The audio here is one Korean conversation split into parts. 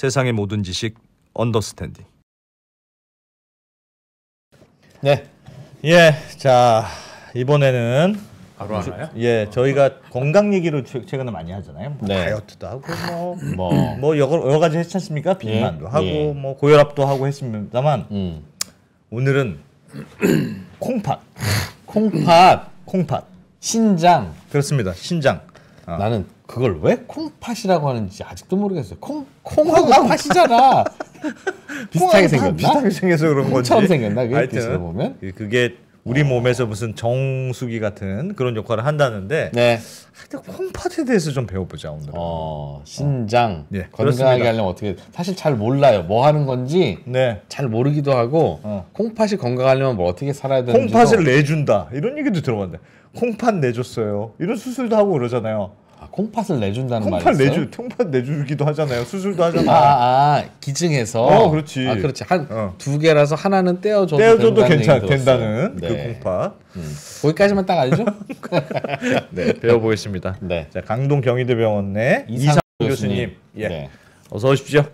세상의 모든 지식 언더스탠딩. 네. 예, 자 이번에는 바로 하나요? 예, 저희가 건강 얘기를 최근에 많이 하잖아요. 뭐 네. 다이어트도 하고 뭐 여러 가지 했지 않습니까? 비만도 하고 예. 뭐 고혈압도 하고 했습니다만 오늘은 콩팥. 콩팥. 신장. 그렇습니다. 신장. 나는 그걸 왜 콩팥이라고 하는지 아직도 모르겠어요. 콩하고 팥이잖아. 비슷하게 생겼나? 비슷하게 생겨서 그런 건지. 처음 생겼나? 그게 하여튼 뒤에서 보면. 그게 우리 몸에서 무슨 정수기 같은 그런 역할을 한다는데 네. 하여튼 콩팥에 대해서 좀 배워보자 오늘. 신장. 예, 건강하게 그렇습니다. 하려면 어떻게? 사실 잘 몰라요. 뭐 하는 건지 네. 잘 모르기도 하고 콩팥이 건강하려면 뭐 어떻게 살아야 되는지. 콩팥을 내준다 이런 얘기도 들어봤는데 콩팥 내줬어요 이런 수술도 하고 그러잖아요. 콩팥을 내준다는 말이 있어요? 콩팥 내주기도 하잖아요. 수술도 하잖아요. 기증해서. 그렇지. 그렇지. 두 개라서 하나는 떼어줘도 된다는 네. 그 콩팥. 거기까지만 딱 알죠? 네, 배워보겠습니다. 네. 자, 강동 경희대병원 내 이상 교수님, 예, 네. 어서 오십시오.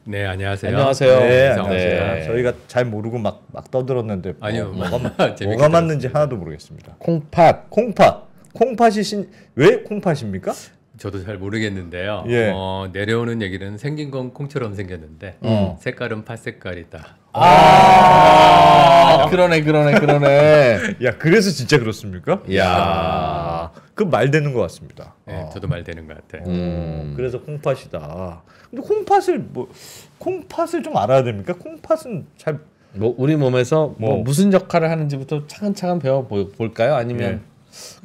네, 안녕하세요. 안녕하세요. 네, 이상호 안녕하세요. 씨입니다. 저희가 잘 모르고 막 떠들었는데 아니요, 뭐가 재밌게 맞는지 하나도 모르겠습니다. 콩팥이 왜 콩팥입니까? 저도 잘 모르겠는데요. 예. 내려오는 얘기는 생긴 건 콩처럼 생겼는데 색깔은 팥 색깔이다. 그러네. 야, 그래서 진짜 그렇습니까? 야, 그 말 되는 것 같습니다. 네, 저도 말 되는 것 같아요. 그래서 콩팥이다. 근데 콩팥을 좀 알아야 됩니까? 콩팥은 잘 우리 몸에서 무슨 역할을 하는지부터 차근차근 배워볼까요? 아니면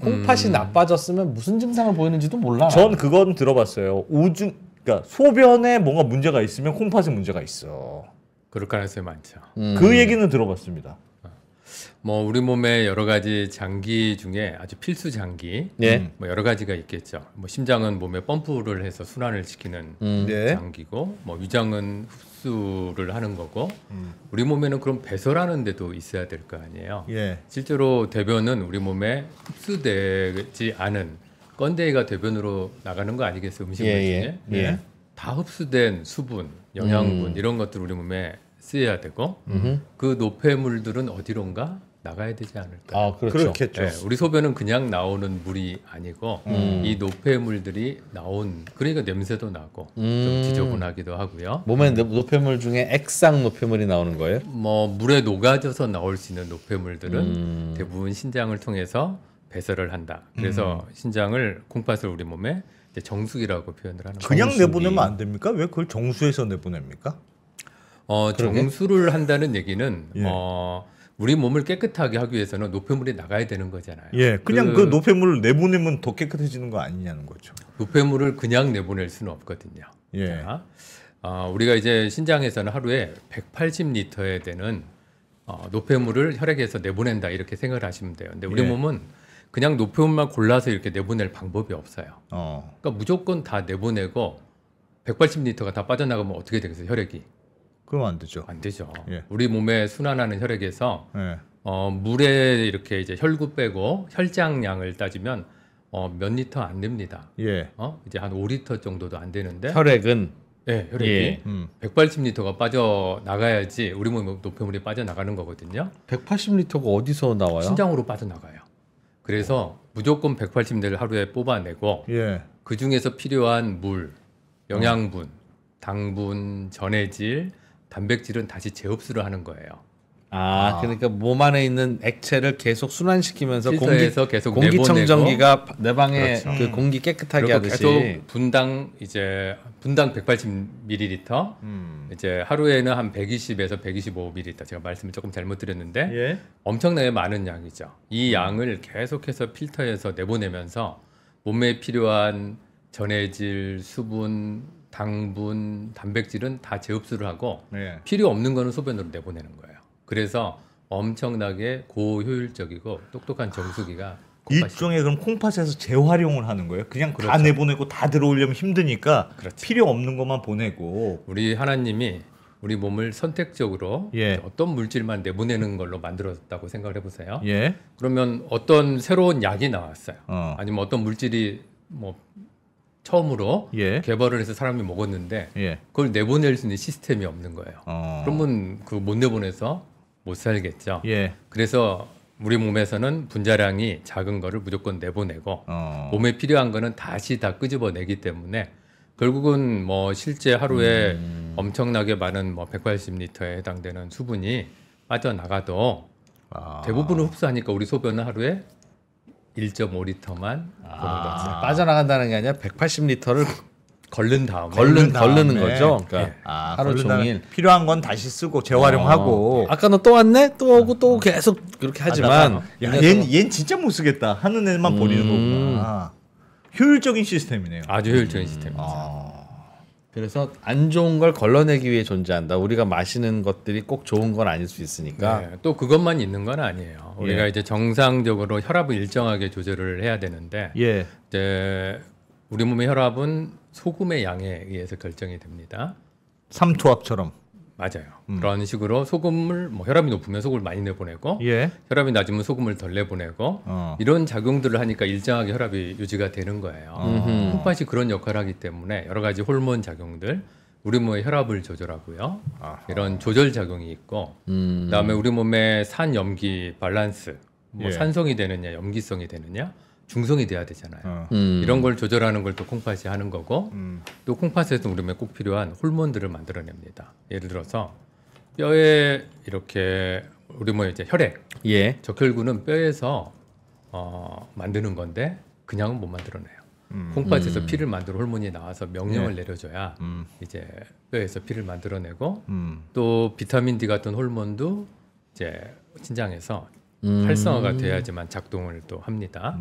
콩팥이 나빠졌으면 무슨 증상을 보이는지도 몰라. 전 그건 들어봤어요. 그러니까 소변에 뭔가 문제가 있으면 콩팥에 문제가 있어. 그럴 가능성이 많죠. 그 얘기는 들어봤습니다. 우리 몸의 여러 가지 장기 중에 아주 필수 장기, 여러 가지가 있겠죠. 심장은 몸에 펌프를 해서 순환을 시키는 네. 장기고, 위장은 흡수를 하는 거고, 우리 몸에는 그럼 배설하는 데도 있어야 될 거 아니에요. 예. 실제로 대변은 우리 몸에 흡수되지 않은 건데기가 대변으로 나가는 거 아니겠어요? 음식물 중에 다 흡수된 수분, 영양분 이런 것들 우리 몸에 쓰여야 되고, 그 노폐물들은 어디론가 나가야 되지 않을까? 그렇죠. 그렇겠죠. 네, 우리 소변은 그냥 나오는 물이 아니고 이 노폐물들이 그러니까 냄새도 나고 좀 지저분하기도 하고요. 몸에 노폐물 중에 액상 노폐물이 나오는 거예요? 물에 녹아져서 나올 수 있는 노폐물들은 대부분 신장을 통해서 배설을 한다. 그래서 신장을 콩팥을 우리 몸에 이제 정수기라고 표현을 하는 거예요. 그냥 내보내면 안 됩니까? 왜 그걸 정수해서 내보냅니까? 정수를 한다는 얘기는 예. 우리 몸을 깨끗하게 하기 위해서는 노폐물이 나가야 되는 거잖아요. 예, 그냥 그 노폐물을 내보내면 더 깨끗해지는 거 아니냐는 거죠. 노폐물을 그냥 내보낼 수는 없거든요. 예. 자, 우리가 이제 신장에서는 하루에 180리터에 되는 노폐물을 혈액에서 내보낸다 이렇게 생각을 하시면 돼요. 근데 우리 몸은 그냥 노폐물만 골라서 이렇게 내보낼 방법이 없어요. 그러니까 무조건 다 내보내고 180리터가 다 빠져나가면 어떻게 되겠어요, 혈액이? 그럼 안 되죠. 안 되죠. 예. 우리 몸에 순환하는 혈액에서 예. 물에 이렇게 이제 혈구 빼고 혈장량을 따지면 몇 리터 안 됩니다. 예. 이제 한 5리터 정도도 안 되는데 혈액은 혈액이 180리터가 빠져 나가야지 우리 몸에 노폐물이 빠져 나가는 거거든요. 180리터가 어디서 나와요? 신장으로 빠져 나가요. 그래서 무조건 180리터를 하루에 뽑아내고 그 중에서 필요한 물, 영양분, 당분, 전해질, 단백질은 다시 재흡수를 하는 거예요. 그러니까 몸 안에 있는 액체를 계속 순환시키면서 필터에서 계속 공기청정기가 내 방에 그렇죠. 그 공기 깨끗하게 하듯이 계속 분당 180ml 이제 하루에는 한 120에서 125ml 제가 말씀을 조금 잘못 드렸는데 엄청나게 많은 양이죠. 이 양을 계속해서 필터에서 내보내면서 몸에 필요한 전해질, 수분, 당분, 단백질은 다 재흡수를 하고 필요 없는 거는 소변으로 내보내는 거예요. 그래서 엄청나게 고효율적이고 똑똑한 정수기가 일종의 그럼 콩팥에서 재활용을 하는 거예요? 그냥 다 내보내고 다 들어오려면 힘드니까 필요 없는 것만 보내고. 우리 하나님이 우리 몸을 선택적으로 어떤 물질만 내보내는 걸로 만들었다고 생각을 해보세요. 그러면 어떤 새로운 약이 나왔어요. 아니면 어떤 물질이 처음으로 예. 개발을 해서 사람이 먹었는데 예. 그걸 내보낼 수 있는 시스템이 없는 거예요. 그러면 그 못 내보내서 못 살겠죠. 예. 그래서 우리 몸에서는 분자량이 작은 거를 무조건 내보내고 몸에 필요한 거는 다시 다 끄집어내기 때문에 결국은 뭐 실제 하루에 엄청나게 많은 뭐 180리터에 해당되는 수분이 빠져나가도 대부분을 흡수하니까 우리 소변은 하루에 1.5리터만 보는 거죠. 빠져나간다는 게 아니라 180리터를 걸른 다음에 걸르는 거죠. 그러니까 예. 하루 종일 필요한 건 다시 쓰고 재활용하고. 아까 너 또 왔네? 또 오고 또 계속 그렇게 하지만 얘는 진짜 못 쓰겠다 하는 애만 버리는 거구나. 효율적인 시스템이네요. 아주 효율적인 시스템이죠. 그래서 안 좋은 걸 걸러내기 위해 존재한다. 우리가 마시는 것들이 꼭 좋은 건 아닐 수 있으니까. 네, 또 그것만 있는 건 아니에요. 우리가 이제 정상적으로 혈압을 일정하게 조절을 해야 되는데 예. 이제 우리 몸의 혈압은 소금의 양에 의해서 결정이 됩니다. 삼투압처럼. 맞아요. 그런 식으로 소금을 뭐 혈압이 높으면 소금을 많이 내보내고 예. 혈압이 낮으면 소금을 덜 내보내고 이런 작용들을 하니까 일정하게 혈압이 유지가 되는 거예요. 콩팥이 그런 역할을 하기 때문에 여러 가지 호르몬 작용들 우리 몸의 혈압을 조절하고요. 이런 조절 작용이 있고 그다음에 우리 몸의 산염기 밸런스 뭐 산성이 되느냐 염기성이 되느냐 중성이 돼야 되잖아요. 이런 걸 조절하는 걸 또 콩팥이 하는 거고 또 콩팥에서 우리 몸에 꼭 필요한 호르몬들을 만들어냅니다. 예를 들어서 뼈에 이렇게 우리 몸에 이제 혈액, 예. 적혈구는 뼈에서 만드는 건데 그냥은 못 만들어내요. 콩팥에서 피를 만들어 호르몬이 나와서 명령을 내려줘야 이제 뼈에서 피를 만들어내고 또 비타민 D 같은 호르몬도 이제 신장에서 활성화가 돼야지만 작동을 또 합니다.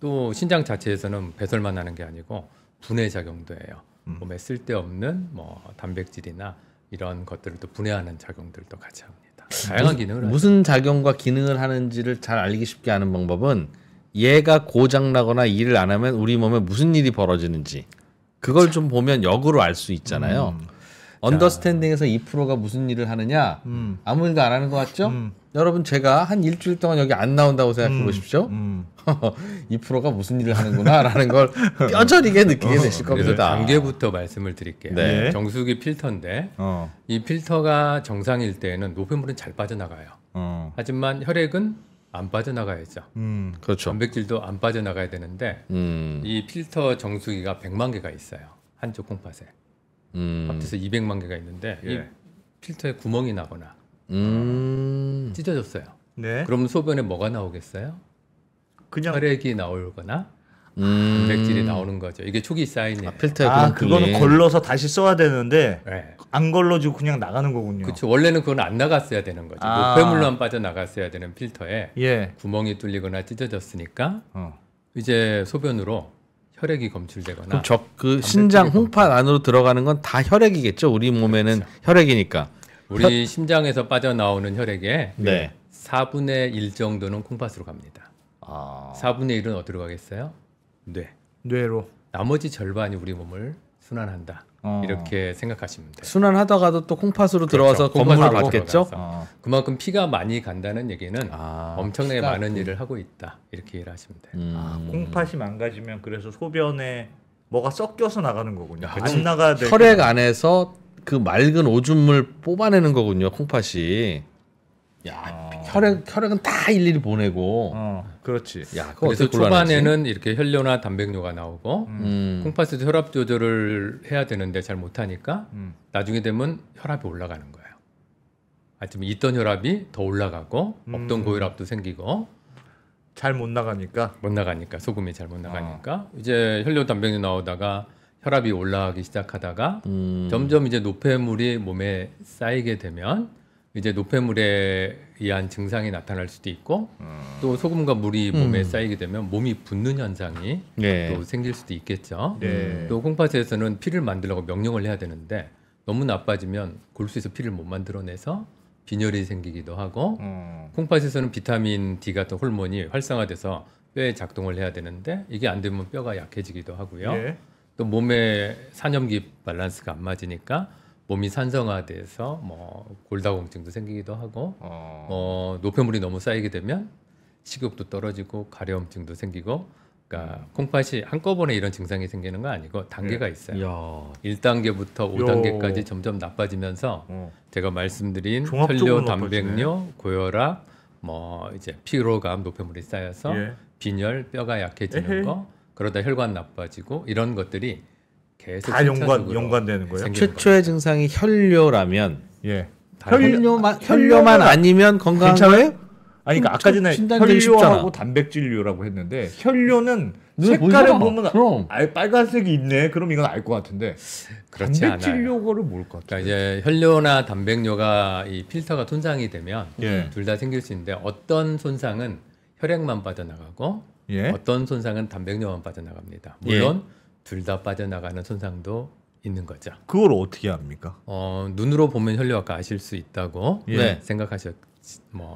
또 신장 자체에서는 배설만 하는 게 아니고 분해 작용도 해요. 몸에 쓸데없는 뭐 단백질이나 이런 것들을 또 분해하는 작용들도 같이 합니다. 다양한 기능을 무슨 작용과 기능을 하는지를 잘 알기 쉽게 하는 방법은 얘가 고장 나거나 일을 안 하면 우리 몸에 무슨 일이 벌어지는지 그걸 좀 보면 역으로 알 수 있잖아요. 언더스탠딩에서 2%가 무슨 일을 하느냐 아무 일도 안 하는 것 같죠? 여러분 제가 한 일주일 동안 여기 안 나온다고 생각해 보십시오. 2%가 무슨 일을 하는구나라는 걸 뼈저리게 느끼게 되실 그래서 겁니다. 단계부터 말씀을 드릴게요. 네. 정수기 필터인데 이 필터가 정상일 때는 노폐물은 잘 빠져나가요. 하지만 혈액은 안 빠져나가야죠. 그렇죠. 단백질도 안 빠져나가야 되는데 이 필터 정수기가 100만 개가 있어요. 한쪽 콩팥에. 합해서 200만 개가 있는데 이 필터에 구멍이 나거나 찢어졌어요. 네. 그럼 소변에 뭐가 나오겠어요? 그냥 혈액이 나오거나 단백질이 나오는 거죠. 이게 촉이 쌓이네요. 필터에 그거는 걸러서 다시 써야 되는데 네. 안 걸러지고 그냥 나가는 거군요. 그렇죠. 원래는 그건 안 나갔어야 되는 거죠. 노폐물만 빠져나갔어야 되는 필터에 예. 구멍이 뚫리거나 찢어졌으니까 이제 소변으로 혈액이 검출되거나 그럼 그 신장 홍팥 안으로 들어가는 건 다 혈액이겠죠. 우리 몸에는 그렇죠. 혈액이니까. 우리 심장에서 빠져나오는 혈액의 네. 4분의 1 정도는 콩팥으로 갑니다. 4분의 1은 어디로 가겠어요? 뇌. 뇌로. 나머지 절반이 우리 몸을 순환한다. 이렇게 생각하시면 돼요. 순환하다가도 또 콩팥으로 들어와서 그렇죠. 검문을 콩팥으로 받겠죠. 들어가서. 그만큼 피가 많이 간다는 얘기는 엄청나게 많은 일을 하고 있다. 이렇게 이해를 하시면 돼요. 콩팥이 망가지면 그래서 소변에 뭐가 섞여서 나가는 거군요. 안 나가야 될 혈액 안에서 그 맑은 오줌물 뽑아내는 거군요. 콩팥이. 야, 혈액은 다 일일이 보내고. 그렇지. 야, 그거 그래서 어떻게 곤란하지? 초반에는 이렇게 혈뇨나 단백뇨가 나오고 콩팥에서 혈압 조절을 해야 되는데 잘 못하니까 나중에 되면 혈압이 올라가는 거예요. 아니면 있던 혈압이 더 올라가고 없던 고혈압도 생기고 잘 못 나가니까. 못 나가니까 소금이 잘 못 나가니까 이제 혈뇨 단백뇨 나오다가 혈압이 올라가기 시작하다가 점점 이제 노폐물이 몸에 쌓이게 되면 이제 노폐물에 의한 증상이 나타날 수도 있고 또 소금과 물이 몸에 쌓이게 되면 몸이 붓는 현상이 또 생길 수도 있겠죠. 또 콩팥에서는 피를 만들려고 명령을 해야 되는데 너무 나빠지면 골수에서 피를 못 만들어내서 빈혈이 생기기도 하고 콩팥에서는 비타민 D 같은 호르몬이 활성화돼서 뼈에 작동을 해야 되는데 이게 안 되면 뼈가 약해지기도 하고요. 또 몸의 산염기 밸런스가 안 맞으니까 몸이 산성화돼서 뭐 골다공증도 생기기도 하고 노폐물이 너무 쌓이게 되면 식욕도 떨어지고 가려움증도 생기고 그러니까 콩팥이 한꺼번에 이런 증상이 생기는 거 아니고 단계가 있어요. 이야. 1단계부터 5단계까지 점점 나빠지면서 제가 말씀드린 종합적으로 혈뇨, 단백뇨, 고혈압, 뭐 이제 피로감, 노폐물이 쌓여서 빈혈, 뼈가 약해지는 거, 그러다 혈관 나빠지고 이런 것들이 계속 다 연관되는 거예요. 최초의 증상이 혈뇨라면 예. 혈뇨만 아니면 건강한 거예요? 아니 그러니까 아까 전에 진단되기 혈뇨하고 쉽잖아. 단백질류라고 했는데 혈뇨는 눈에 색깔을 보이잖아. 보면 그럼. 빨간색이 있네. 그럼 이건 알 것 같은데 그렇지 않아요. 단백질류가 뭘 것 그러니까 같아요. 이제 혈뇨나 단백뇨가 이 필터가 손상이 되면 예. 둘 다 생길 수 있는데 어떤 손상은 혈액만 빠져나가고 예. 어떤 손상은 단백뇨만 빠져나갑니다. 물론 둘 다 빠져나가는 손상도 있는 거죠. 그걸 어떻게 합니까? 눈으로 보면 혈뇨 아까 아실 수 있다고 예.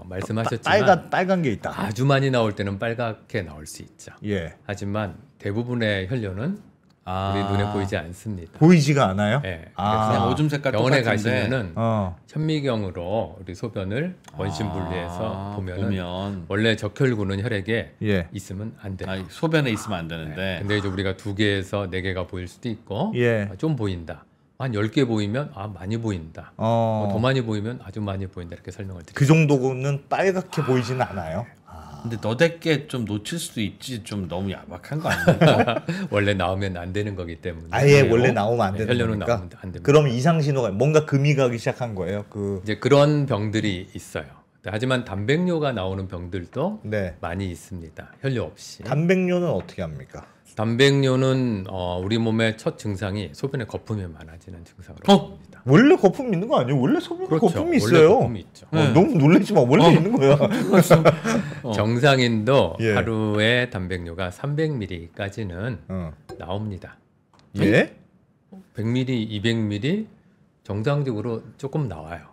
말씀하셨지만 빨간 게 있다. 아주 많이 나올 때는 빨갛게 나올 수 있죠. 예. 하지만 대부분의 혈뇨는 우리 눈에 보이지 않습니다. 보이지가 않아요? 네. 아. 그냥 오줌 색깔 병원에 똑같은데. 가시면은 현미경으로 우리 소변을 원심 분리해서 보면은 원래 적혈구는 혈액에 예. 있으면 안 돼요. 소변에 있으면 안 되는데. 근데 이제 우리가 2개에서 4개가 보일 수도 있고 예. 좀 보인다. 한 10개 보이면 많이 보인다. 더 많이 보이면 아주 많이 보인다. 이렇게 설명을 드립니다. 그 정도는 빨갛게 보이지는 않아요. 근데 너댓게 좀 놓칠 수도 있지. 좀 너무 야박한 거 아닙니까? 원래 나오면 안 되는 거기 때문에. 아예 원래 나오면 안 되는 혈뇨는 거니까. 나오면 안 됩니다. 그럼 이상 신호가 뭔가 금이 가기 시작한 거예요. 이제 그런 병들이 있어요. 하지만 단백뇨가 나오는 병들도 네. 많이 있습니다. 혈뇨 없이. 단백뇨는 어떻게 합니까? 단백뇨는 우리 몸의 첫 증상이 소변에 거품이 많아지는 증상으로 봅니다. 원래 거품 있는 거 아니에요? 원래 소변에 그렇죠. 거품이 원래 있어요. 거품이 있죠. 너무 놀라지 마. 원래 있는 거야. 정상인도 예. 하루에 단백뇨가 300ml까지는 나옵니다. 예? 100ml, 200ml 정상적으로 조금 나와요.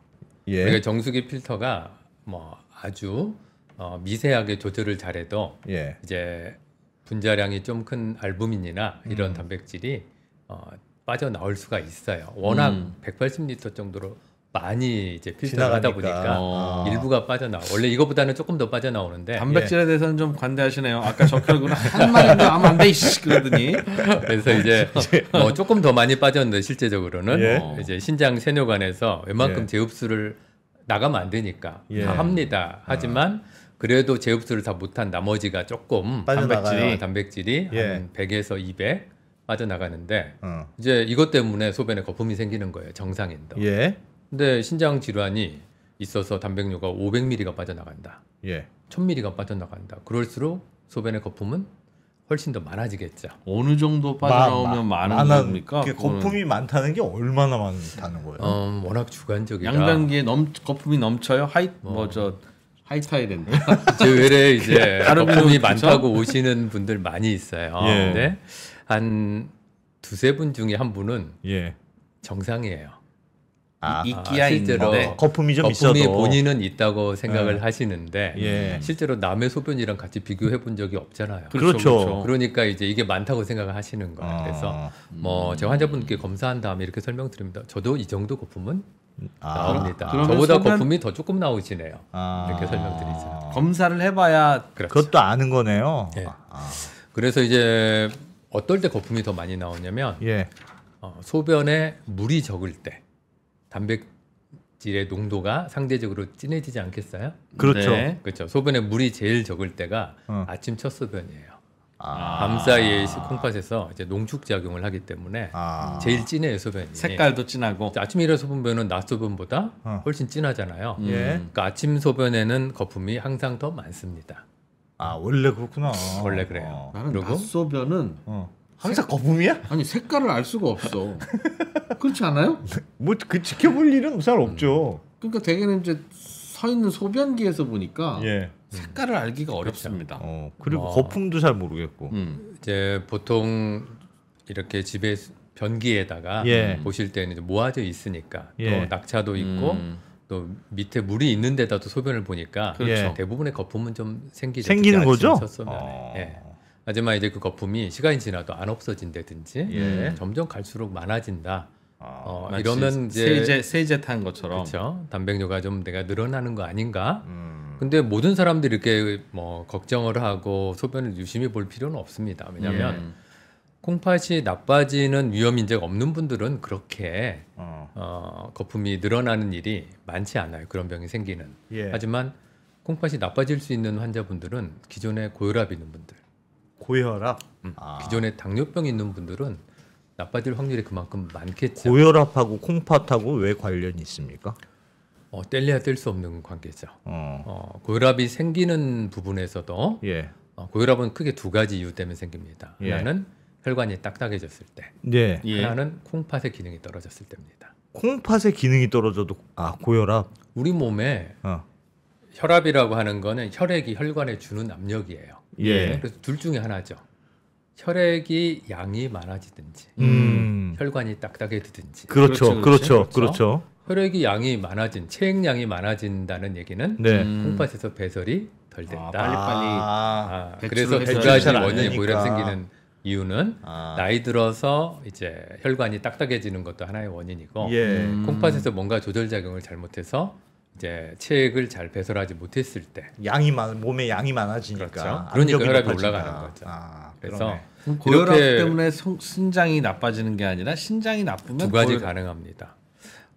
예. 그러니까 정수기 필터가 뭐 아주 미세하게 조절을 잘해도 예. 이제 분자량이 좀 큰 알부민이나 이런 단백질이 빠져나올 수가 있어요. 워낙 180리터 정도로 많이 이제 필터를 하다 보니까 일부가 빠져나와. 원래 이거보다는 조금 더 빠져나오는데 단백질에 대해서는 좀 관대하시네요. 아까 적혈구는 한 마리도 하면 안 돼, 이씨 그러더니. 그래서 이제 뭐 조금 더 많이 빠졌는데 실제적으로는 이제 신장 세뇨관에서 웬만큼 제흡수를 나가면 안 되니까 다 합니다. 하지만 그래도 제흡수를 다 못한 나머지가 조금 단백질이 한 100에서 200 빠져나가는데 이제 이것 때문에 소변에 거품이 생기는 거예요. 정상인도. 예. 근데 신장 질환이 있어서 단백뇨가 500ml가 빠져나간다. 예. 1000ml가 빠져나간다. 그럴수록 소변의 거품은 훨씬 더 많아지겠죠. 어느 정도 빠져나오면 많은 겁니까? 거품이 많다는 게 얼마나 많다는 거예요? 워낙 주관적이라. 양변기에 거품이 넘쳐요. 하이타이랜드. 제 외래 이제 거품이 많다고 오시는 분들 많이 있어요. 예. 근데 한 두세 분 중에 한 분은 예. 정상이에요. 있기야 실제로 있는데 거품이 좀 거품이 있어도 본인은 있다고 생각을 하시는데 예. 실제로 남의 소변이랑 같이 비교해 본 적이 없잖아요. 그렇죠. 그러니까 이제 이게 많다고 생각을 하시는 거예요. 그래서 뭐 제가 환자분께 검사한 다음에 이렇게 설명드립니다. 저도 이 정도 거품은 나옵니다. 저보다 거품이 더 조금 나오시네요. 이렇게 설명드리죠. 검사를 해봐야 그렇죠. 그것도 아는 거네요. 예. 그래서 이제 어떨 때 거품이 더 많이 나오냐면 예. 소변에 물이 적을 때 단백질의 농도가 상대적으로 진해지지 않겠어요? 그렇죠. 네. 그렇죠. 소변에 물이 제일 적을 때가 아침 첫 소변이에요. 밤 사이에 콩팥에서 이제 농축 작용을 하기 때문에 제일 진해요 소변이. 색깔도 진하고. 아침에 일어나서 소변은 낮 소변보다 훨씬 진하잖아요. 예. 그러니까 아침 소변에는 거품이 항상 더 많습니다. 원래 그렇구나. 원래 그래요. 나는 그리고 낮소변은 항상 거품이야? 아니 색깔을 알 수가 없어. 그렇지 않아요? 뭐 그 지켜볼 일은 잘 없죠. 그러니까 대개는 이제 서 있는 소변기에서 보니까 예. 색깔을 알기가 어렵습니다. 그리고 거품도 잘 모르겠고. 이제 보통 이렇게 집에 변기에다가 보실 때는 이제 모아져 있으니까 또 낙차도 있고 또 밑에 물이 있는 데다도 소변을 보니까 그렇죠. 대부분의 거품은 좀 생기는 거죠? 예. 하지만 이제 그 거품이 시간이 지나도 안 없어진다든지 점점 갈수록 많아진다. 이러면 이제 세제 탄 것처럼. 그렇죠. 단백뇨가 좀 내가 늘어나는 거 아닌가? 근데 모든 사람들이 이렇게 뭐 걱정을 하고 소변을 유심히 볼 필요는 없습니다. 왜냐하면 콩팥이 나빠지는 위험 인자가 없는 분들은 그렇게 거품이 늘어나는 일이 많지 않아요. 그런 병이 생기는. 하지만 콩팥이 나빠질 수 있는 환자분들은 기존에 고혈압 있는 분들, 고혈압, 기존에 당뇨병 있는 분들은 나빠질 확률이 그만큼 많겠죠. 고혈압하고 콩팥하고 왜 관련이 있습니까? 뗄래야 뗄 수 없는 관계죠. 고혈압이 생기는 부분에서도 고혈압은 크게 두 가지 이유 때문에 생깁니다. 하나는 혈관이 딱딱해졌을 때, 하나는 콩팥의 기능이 떨어졌을 때입니다. 콩팥의 기능이 떨어져도 고혈압. 우리 몸에 혈압이라고 하는 거는 혈액이 혈관에 주는 압력이에요. 그래서 둘 중에 하나죠. 혈액이 양이 많아지든지 혈관이 딱딱해지든지. 그렇죠. 혈액이 양이 많아진 체액량이 많아진다는 얘기는 콩팥에서 배설이 덜 된다. 빨리빨리. 그래서 두 가지 원인이 고혈압 생기는 이유는 나이 들어서 이제 혈관이 딱딱해지는 것도 하나의 원인이고 콩팥에서 뭔가 조절 작용을 잘못해서 이제 체액을 잘 배설하지 못했을 때 몸에 양이 많아지니까 그렇죠. 그러니까 혈압이 올라가는 거죠. 그래서 고혈압 때문에 신장이 나빠지는 게 아니라 신장이 나쁘면 두 가지 가능합니다.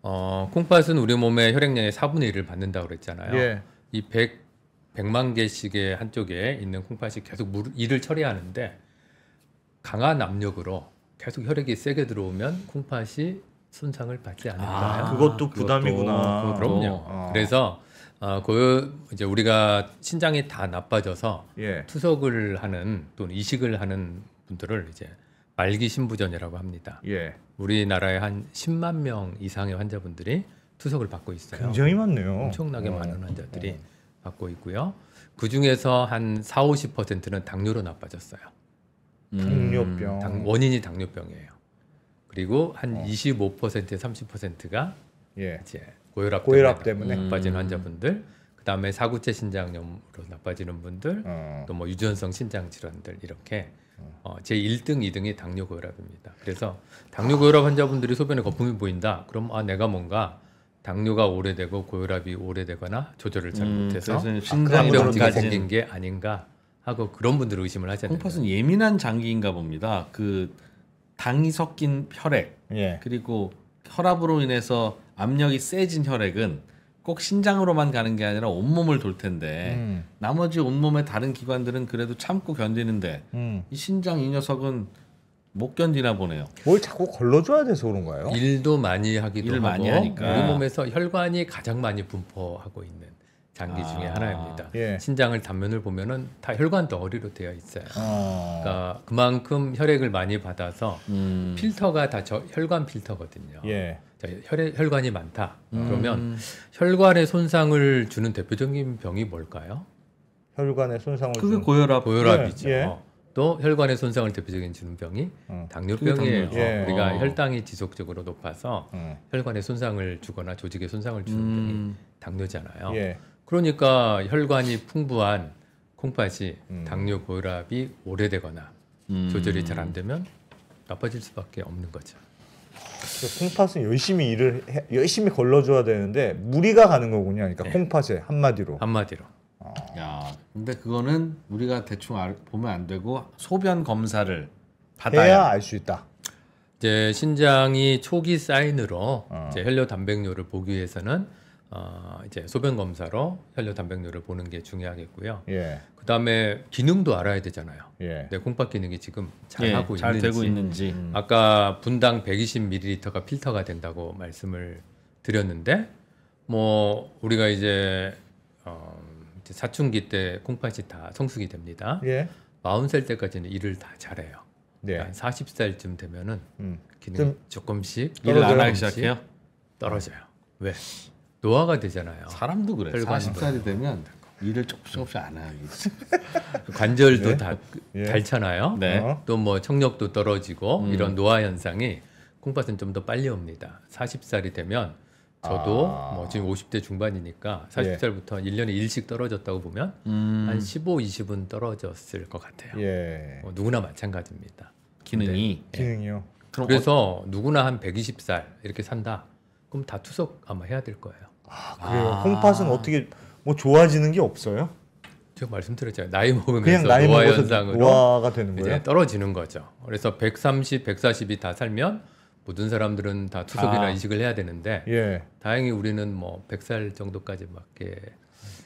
콩팥은 우리 몸의 혈액량의 4분의 1을 받는다고 그랬잖아요. 이 100만 개씩의 한쪽에 있는 콩팥이 계속 일을 처리하는데 강한 압력으로 계속 혈액이 세게 들어오면 콩팥이 손상을 받지 않을까요? 그것도 부담이구나. 그럼요. 그래서 이제 우리가 신장이 다 나빠져서 투석을 하는 또는 이식을 하는 분들을 이제 말기 신부전이라고 합니다. 우리나라에 한 10만 명 이상의 환자분들이 투석을 받고 있어요. 굉장히 많네요. 엄청나게 많은 환자들이 받고 있고요. 그 중에서 한 40~50%는 당뇨로 나빠졌어요. 당뇨병. 원인이 당뇨병이에요. 그리고 한 25%에 30%가 이제 고혈압 때문에 나빠진 환자분들, 그다음에 사구체 신장염으로 나빠지는 분들, 또 뭐 유전성 신장 질환들 이렇게 제 1등, 2등이 당뇨 고혈압입니다. 그래서 당뇨 고혈압 환자분들이 소변에 거품이 보인다. 그럼 내가 뭔가 당뇨가 오래되고 고혈압이 오래되거나 조절을 잘 못해서 신장병증이 생긴 게 아닌가 하고 그런 분들 의심을 하잖아요. 콩팥은 예민한 장기인가 봅니다. 그 당이 섞인 혈액 그리고 혈압으로 인해서 압력이 세진 혈액은 꼭 신장으로만 가는 게 아니라 온몸을 돌 텐데 나머지 온몸의 다른 기관들은 그래도 참고 견디는데 이 신장 이 녀석은 못 견디나 보네요. 뭘 자꾸 걸러줘야 돼서 그런가요? 일도 많이 하기도 하고 많이 하니까. 우리 몸에서 혈관이 가장 많이 분포하고 있는 장기 중에 하나입니다. 신장을 단면을 보면은 다 혈관 덩어리로 되어 있어요. 그러니까 그만큼 혈액을 많이 받아서 필터가 다 혈관 필터거든요. 혈관이 많다. 그러면 혈관에 손상을 주는 대표적인 병이 뭘까요? 혈관에 손상을 그게 주는 고혈압이죠. 또 혈관에 손상을 대표적인 주는 병이 당뇨병이에요. 우리가 혈당이 지속적으로 높아서 혈관에 손상을 주거나 조직에 손상을 주는 병이 당뇨잖아요. 그러니까 혈관이 풍부한 콩팥이 당뇨 고혈압이 오래되거나 조절이 잘 안 되면 나빠질 수밖에 없는 거죠. 콩팥은 열심히 걸러줘야 되는데 무리가 가는 거군요. 그러니까 콩팥에 한마디로. 야, 근데 그거는 우리가 대충 보면 안 되고 소변 검사를 받아야 알 수 있다. 이제 신장이 초기 사인으로 이제 혈뇨 단백뇨를 보기 위해서는 이제 소변 검사로 혈뇨 단백뇨를 보는 게 중요하겠고요. 그다음에 기능도 알아야 되잖아요. 내 콩팥 기능이 지금 잘 하고 잘 있는지. 되고 있는지. 아까 분당 120ml가 필터가 된다고 말씀을 드렸는데 뭐 우리가 이제 사춘기 때 콩팥이 다 성숙이 됩니다. 40살 때까지는 일을 다 잘해요. 한 40살쯤 되면은 기능이 조금씩 일을 안 하기 시작해요? 떨어져요. 왜? 노화가 되잖아요. 사람도 그래. 40살이 되면 일을 조금씩 안 하기. 관절도 다 닳잖아요. 또 뭐 청력도 떨어지고 이런 노화 현상이 콩팥은 좀 더 빨리 옵니다. 40살이 되면 저도 뭐 지금 50대 중반이니까 40살부터 1년에 1씩 떨어졌다고 보면 한 15, 20은 떨어졌을 것 같아요. 누구나 마찬가지입니다. 기능이요. 그래서 누구나 한 120살 이렇게 산다. 그럼 다 투석 아마 해야 될 거예요. 그래요. 콩팥은 어떻게 뭐 좋아지는 게 없어요? 제가 말씀드렸잖아요. 나이 먹으면서 그냥 나이 노화 먹어서 현상으로 노화가 되는 거예요? 이제 떨어지는 거죠. 그래서 130, 140이 다 살면 모든 사람들은 다 투석이나 이식을 해야 되는데 예. 다행히 우리는 뭐 100살 정도까지밖에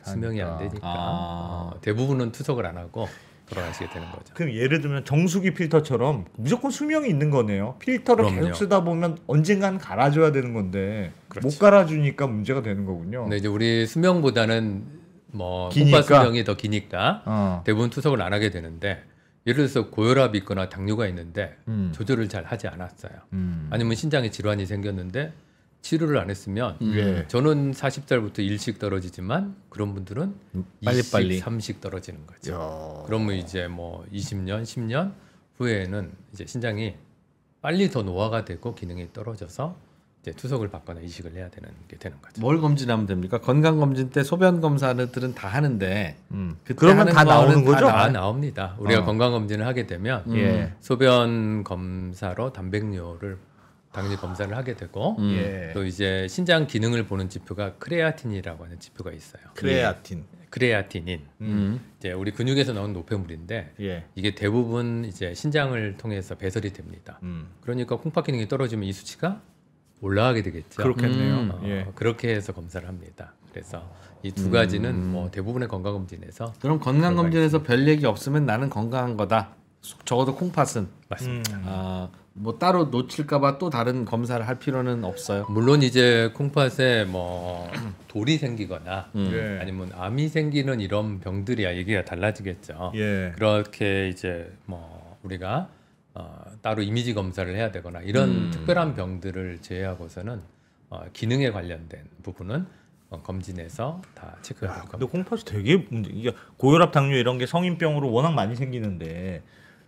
수명이 안 되니까 대부분은 투석을 안 하고 돌아가시게 되는 거죠. 그럼 예를 들면 정수기 필터처럼 무조건 수명이 있는 거네요. 필터를 그럼요. 계속 쓰다 보면 언젠간 갈아줘야 되는 건데 그렇죠. 못 갈아주니까 문제가 되는 거군요. 근데 이제 우리 수명보다는 뭐 기니까? 콩팥 수명이 더 기니까 어. 대부분 투석을 안 하게 되는데 예를 들어서 고혈압이 있거나 당뇨가 있는데 음. 조절을 잘 하지 않았어요. 아니면 신장에 질환이 생겼는데 치료를 안 했으면 예. 저는 40살부터 일씩 떨어지지만 그런 분들은 빨리빨리. 20, 3씩 떨어지는 거죠. 야. 그러면 이제 뭐 20년, 10년 후에는 이제 신장이 빨리 더 노화가 되고 기능이 떨어져서 이제 투석을 받거나 이식을 해야 되는 게 되는 거죠. 뭘 검진하면 됩니까? 건강 검진 때 소변 검사들은 다 하는데 그때 그러면 하는 다 나오는 거는 거죠? 다 나옵니다. 우리가 건강 검진을 하게 되면 예. 소변 검사로 단백뇨를 당연히 검사를 하게 되고 예. 또 이제 신장 기능을 보는 지표가 크레아틴이라고 하는 지표가 있어요. 크레아틴. 크레아틴인 이제 우리 근육에서 나오는 노폐물인데 예. 이게 대부분 이제 신장을 통해서 배설이 됩니다. 그러니까 콩팥 기능이 떨어지면 이 수치가 올라가게 되겠죠. 그렇겠네요. 예. 그렇게 해서 검사를 합니다. 그래서 이 두 가지는 뭐 대부분의 건강 검진에서 그럼 건강 검진에서 별 얘기 없으면 나는 건강한 거다. 적어도 콩팥은 맞습니다. 뭐 따로 놓칠까봐 또 다른 검사를 할 필요는 없어요. 물론 이제 콩팥에 뭐 돌이 생기거나 예. 아니면 암이 생기는 이런 병들이야 얘기가 달라지겠죠. 예. 그렇게 이제 뭐 우리가 따로 이미지 검사를 해야 되거나 이런 특별한 병들을 제외하고서는 기능에 관련된 부분은 검진에서 다 체크가 될 근데 겁니다. 콩팥이 되게 이게 고혈압, 당뇨 이런 게 성인병으로 워낙 많이 생기는데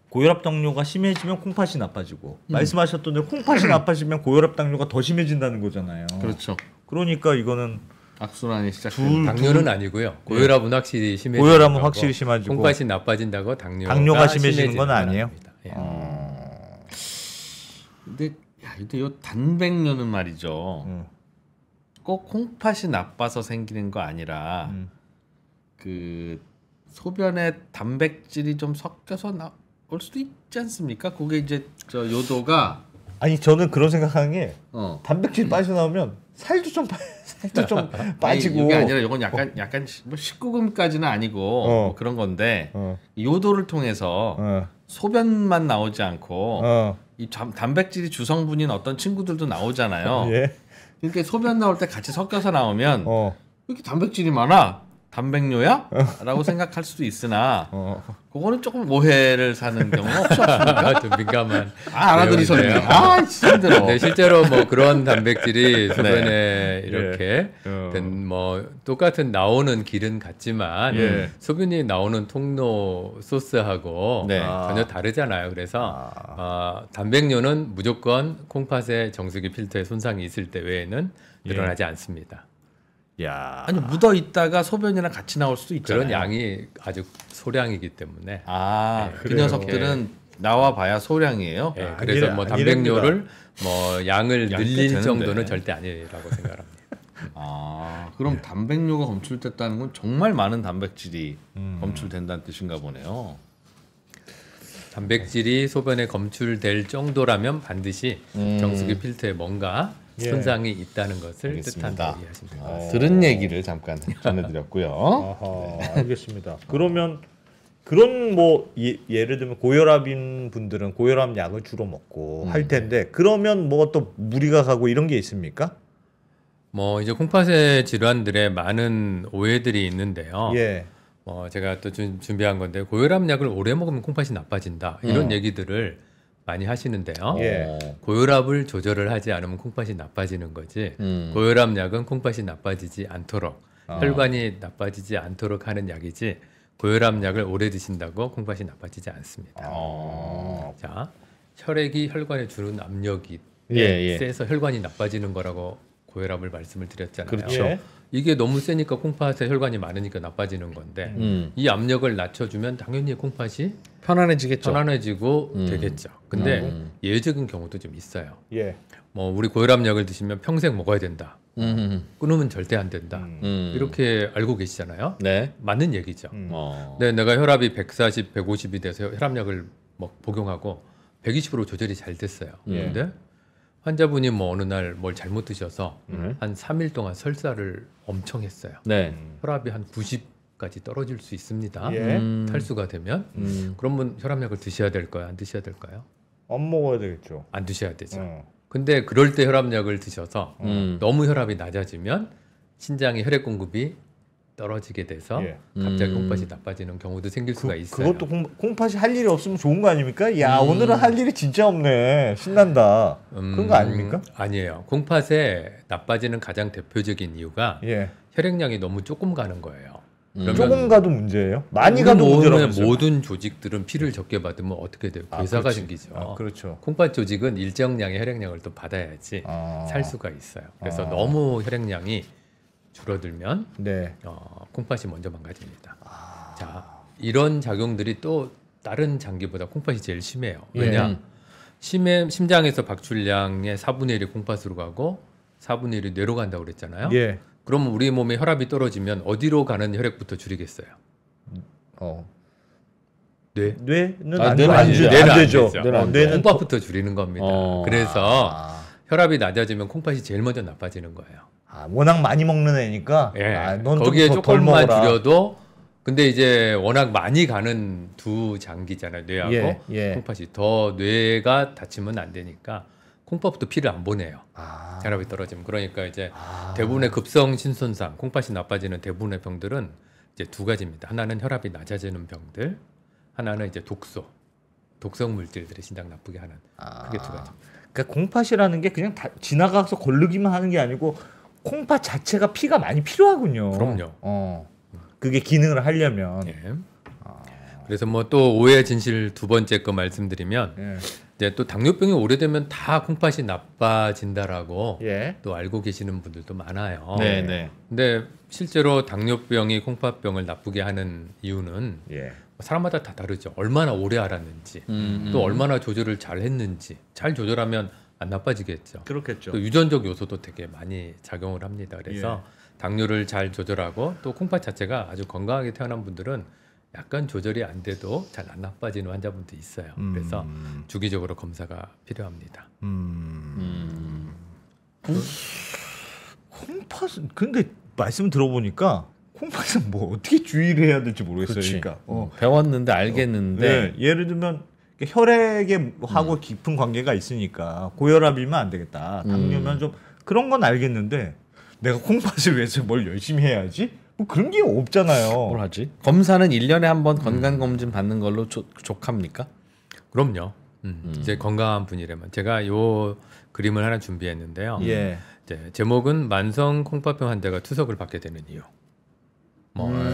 고혈압, 당뇨가 심해지면 콩팥이 나빠지고 말씀하셨던 대로 콩팥이 나빠지면 고혈압, 당뇨가 더 심해진다는 거잖아요. 그렇죠. 그러니까 이거는 악순환이 시작됩니다. 당뇨는 아니고요. 고혈압은 확실히 심해지는 고혈압은 거고 확실히 심해지고 콩팥이 나빠진다고 당뇨가 심해지는 건 아니에요. 아닙니다. 예. 근데 요 단백뇨는 말이죠. 꼭 콩팥이 나빠서 생기는 거 아니라 그 소변에 단백질이 좀 섞여서 나올 수도 있지 않습니까? 그게 이제 저 요도가 아니 저는 그런 생각하는 게 어. 단백질 빠져나오면 살도 좀 빠지고 아니, 이게 아니라 이건 약간 뭐 19금까지는 아니고 뭐 그런 건데 요도를 통해서 소변만 나오지 않고 이 단백질이 주성분인 어떤 친구들도 나오잖아요. 예. 그러니까 소변 나올 때 같이 섞여서 나오면 왜 이렇게 단백질이 많아? 단백뇨야? 라고 생각할 수도 있으나 그거는 조금 오해를 사는 경우가 혹시 없습니까? 좀 민감한. 알아들으셨네요. 내용인데요. 힘들어. 네, 실제로 뭐 그런 단백질이 소변에 이렇게 된 뭐 똑같은 나오는 길은 같지만 소변이 나오는 통로 소스하고 네. 전혀 다르잖아요. 그래서 단백뇨는 무조건 콩팥의 정수기 필터에 손상이 있을 때 외에는 늘어나지 않습니다. 야. 아니 묻어 있다가 소변이랑 같이 나올 수도 있잖아요. 그런 양이 아주 소량이기 때문에. 그 그래요? 녀석들은 나와 봐야 소량이에요. 예, 그래서 뭐 아니랍니다. 단백뇨를 뭐 양을 양이 늘릴 되는데. 정도는 절대 아니라고 생각합니다. 그럼 단백뇨가 검출됐다는 건 정말 많은 단백질이 검출된다는 뜻인가 보네요. 단백질이 소변에 검출될 정도라면 반드시 정수기 필터에 뭔가 손상이 있다는 것을 알겠습니다. 뜻한다고 이해하시면 됩니다. 들은 얘기를 잠깐 전해드렸고요. 아하, 알겠습니다. 그러면 그런 뭐 예를 들면 고혈압인 분들은 고혈압 약을 주로 먹고 할 텐데 그러면 뭐 또 무리가 가고 이런 게 있습니까? 뭐 이제 콩팥의 질환들에 많은 오해들이 있는데요. 예. 제가 또 준비한 건데 고혈압 약을 오래 먹으면 콩팥이 나빠진다 이런 얘기들을 많이 하시는데요. 예. 고혈압을 조절을 하지 않으면 콩팥이 나빠지는 거지. 고혈압 약은 콩팥이 나빠지지 않도록 혈관이 나빠지지 않도록 하는 약이지 고혈압 약을 오래 드신다고 콩팥이 나빠지지 않습니다. 자, 혈액이 혈관에 주는 압력이 세서 혈관이 나빠지는 거라고 고혈압을 말씀을 드렸잖아요. 그렇죠. 예. 이게 너무 세니까 콩팥에 혈관이 많으니까 나빠지는 건데 이 압력을 낮춰주면 당연히 콩팥이 편안해지겠죠. 편안해지고 되겠죠. 근데 예외적인 경우도 좀 있어요. 예. 뭐 우리 고혈압약을 드시면 평생 먹어야 된다. 끊으면 절대 안 된다. 이렇게 알고 계시잖아요. 네. 맞는 얘기죠. 어. 근데 내가 혈압이 140, 150이 돼서 혈압약을 뭐 복용하고 120으로 조절이 잘 됐어요. 근데 환자분이 뭐 어느 날 뭘 잘못 드셔서 한 3일 동안 설사를 엄청 했어요. 네. 혈압이 한 90까지 떨어질 수 있습니다. 예. 탈수가 되면 그러면 혈압약을 드셔야 될까요? 안 드셔야 될까요? 안 먹어야 되겠죠. 안 드셔야 되죠. 어. 근데 그럴 때 혈압약을 드셔서 너무 혈압이 낮아지면 신장의 혈액 공급이 떨어지게 돼서 예. 갑자기 콩팥이 나빠지는 경우도 생길 수가 있어요. 그것도 콩팥이 할 일이 없으면 좋은 거 아닙니까? 야 오늘은 할 일이 진짜 없네. 신난다. 그런 거 아닙니까? 아니에요. 콩팥에 나빠지는 가장 대표적인 이유가 예. 혈액량이 너무 조금 가는 거예요. 그러면 조금 가도 문제예요. 많이 우리 가도 몸의 문제라면서요. 모든 조직들은 피를 적게 받으면 어떻게 돼요? 괴사가 그렇지. 생기죠. 아, 그렇죠. 콩팥 조직은 일정량의 혈액량을 또 받아야지 살 수가 있어요. 그래서 너무 혈액량이 줄어들면 네. 콩팥이 먼저 망가집니다. 자, 이런 작용들이 또 다른 장기보다 콩팥이 제일 심해요. 왜냐? 심장에서 박출량의 4분의 1이 콩팥으로 가고 4분의 1이 뇌로 간다고 그랬잖아요. 예. 그럼 우리 몸에 혈압이 떨어지면 어디로 가는 혈액부터 줄이겠어요? 뇌? 뇌는 아, 안, 뇌는 안, 안 되죠. 뇌는 안 되죠. 되죠. 뇌는 안 돼. 콩팥부터 줄이는 겁니다. 그래서 아. 혈압이 낮아지면 콩팥이 제일 먼저 나빠지는 거예요. 워낙 많이 먹는 애니까 예. 넌 거기에 좀 덜 조금만 먹어라. 줄여도 근데 이제 워낙 많이 가는 두 장기잖아요. 뇌하고 예, 예. 콩팥이 더 뇌가 다치면 안 되니까 콩팥부터 피를 안 보내요. 혈압이 떨어지면 그러니까 이제 대부분의 급성 신손상 콩팥이 나빠지는 대부분의 병들은 이제 두 가지입니다. 하나는 혈압이 낮아지는 병들, 하나는 이제 독성 물질들이 신장 나쁘게 하는 크게 두 가지. 그러니까 콩팥이라는 게 그냥 다 지나가서 걸르기만 하는 게 아니고 콩팥 자체가 피가 많이 필요하군요. 그럼요. 그게 기능을 하려면. 예. 그래서 뭐 또 오해 진실 두 번째 거 말씀드리면 예. 이제 또 당뇨병이 오래되면 다 콩팥이 나빠진다라고 예. 또 알고 계시는 분들도 많아요. 네, 네. 근데 실제로 당뇨병이 콩팥병을 나쁘게 하는 이유는 예. 사람마다 다 다르죠. 얼마나 오래 알았는지, 또 얼마나 조절을 잘 했는지, 잘 조절하면 안 나빠지겠죠. 그렇겠죠. 또 유전적 요소도 되게 많이 작용을 합니다. 그래서 당뇨를 잘 조절하고 또 콩팥 자체가 아주 건강하게 태어난 분들은 약간 조절이 안 돼도 잘 안 나빠지는 환자분도 있어요. 그래서 주기적으로 검사가 필요합니다. 콩팥은 근데 말씀 들어보니까 콩팥은 뭐 어떻게 주의를 해야 될지 모르겠어요. 그렇지. 그러니까 배웠는데 알겠는데 네, 예를 들면 혈액에 하고 깊은 관계가 있으니까 고혈압이면 안 되겠다. 당뇨면 좀 그런 건 알겠는데 내가 콩팥을 위해서 뭘 열심히 해야지? 뭐 그런 게 없잖아요. 뭘 하지? 검사는 1년에 한 번 건강 검진 받는 걸로 족합니까? 그럼요. 이제 건강한 분이라면 제가 요 그림을 하나 준비했는데요. 예. 이제 제목은 만성 콩팥병 환자가 투석을 받게 되는 이유.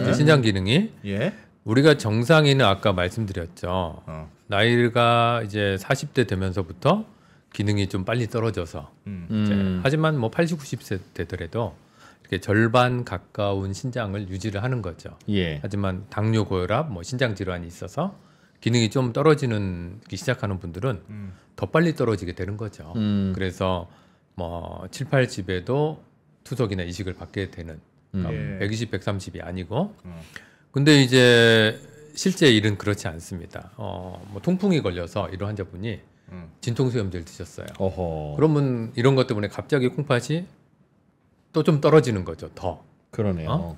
이제 신장 기능이 예. 우리가 정상인은 아까 말씀드렸죠. 나이가 이제 40대 되면서부터 기능이 좀 빨리 떨어져서 이제 하지만 뭐 80, 90세 되더라도 이렇게 절반 가까운 신장을 유지를 하는 거죠. 예. 하지만 당뇨, 고혈압, 뭐 신장 질환이 있어서 기능이 좀 떨어지는 시작하는 분들은 더 빨리 떨어지게 되는 거죠. 그래서 뭐 7, 80에도 투석이나 이식을 받게 되는 예. 120, 130이 아니고 근데 이제 실제 일은 그렇지 않습니다. 뭐 통풍이 걸려서 이런 환자분이 진통수염제를 드셨어요. 어허. 그러면 이런 것 때문에 갑자기 콩팥이 또 좀 떨어지는 거죠. 더. 그러네요.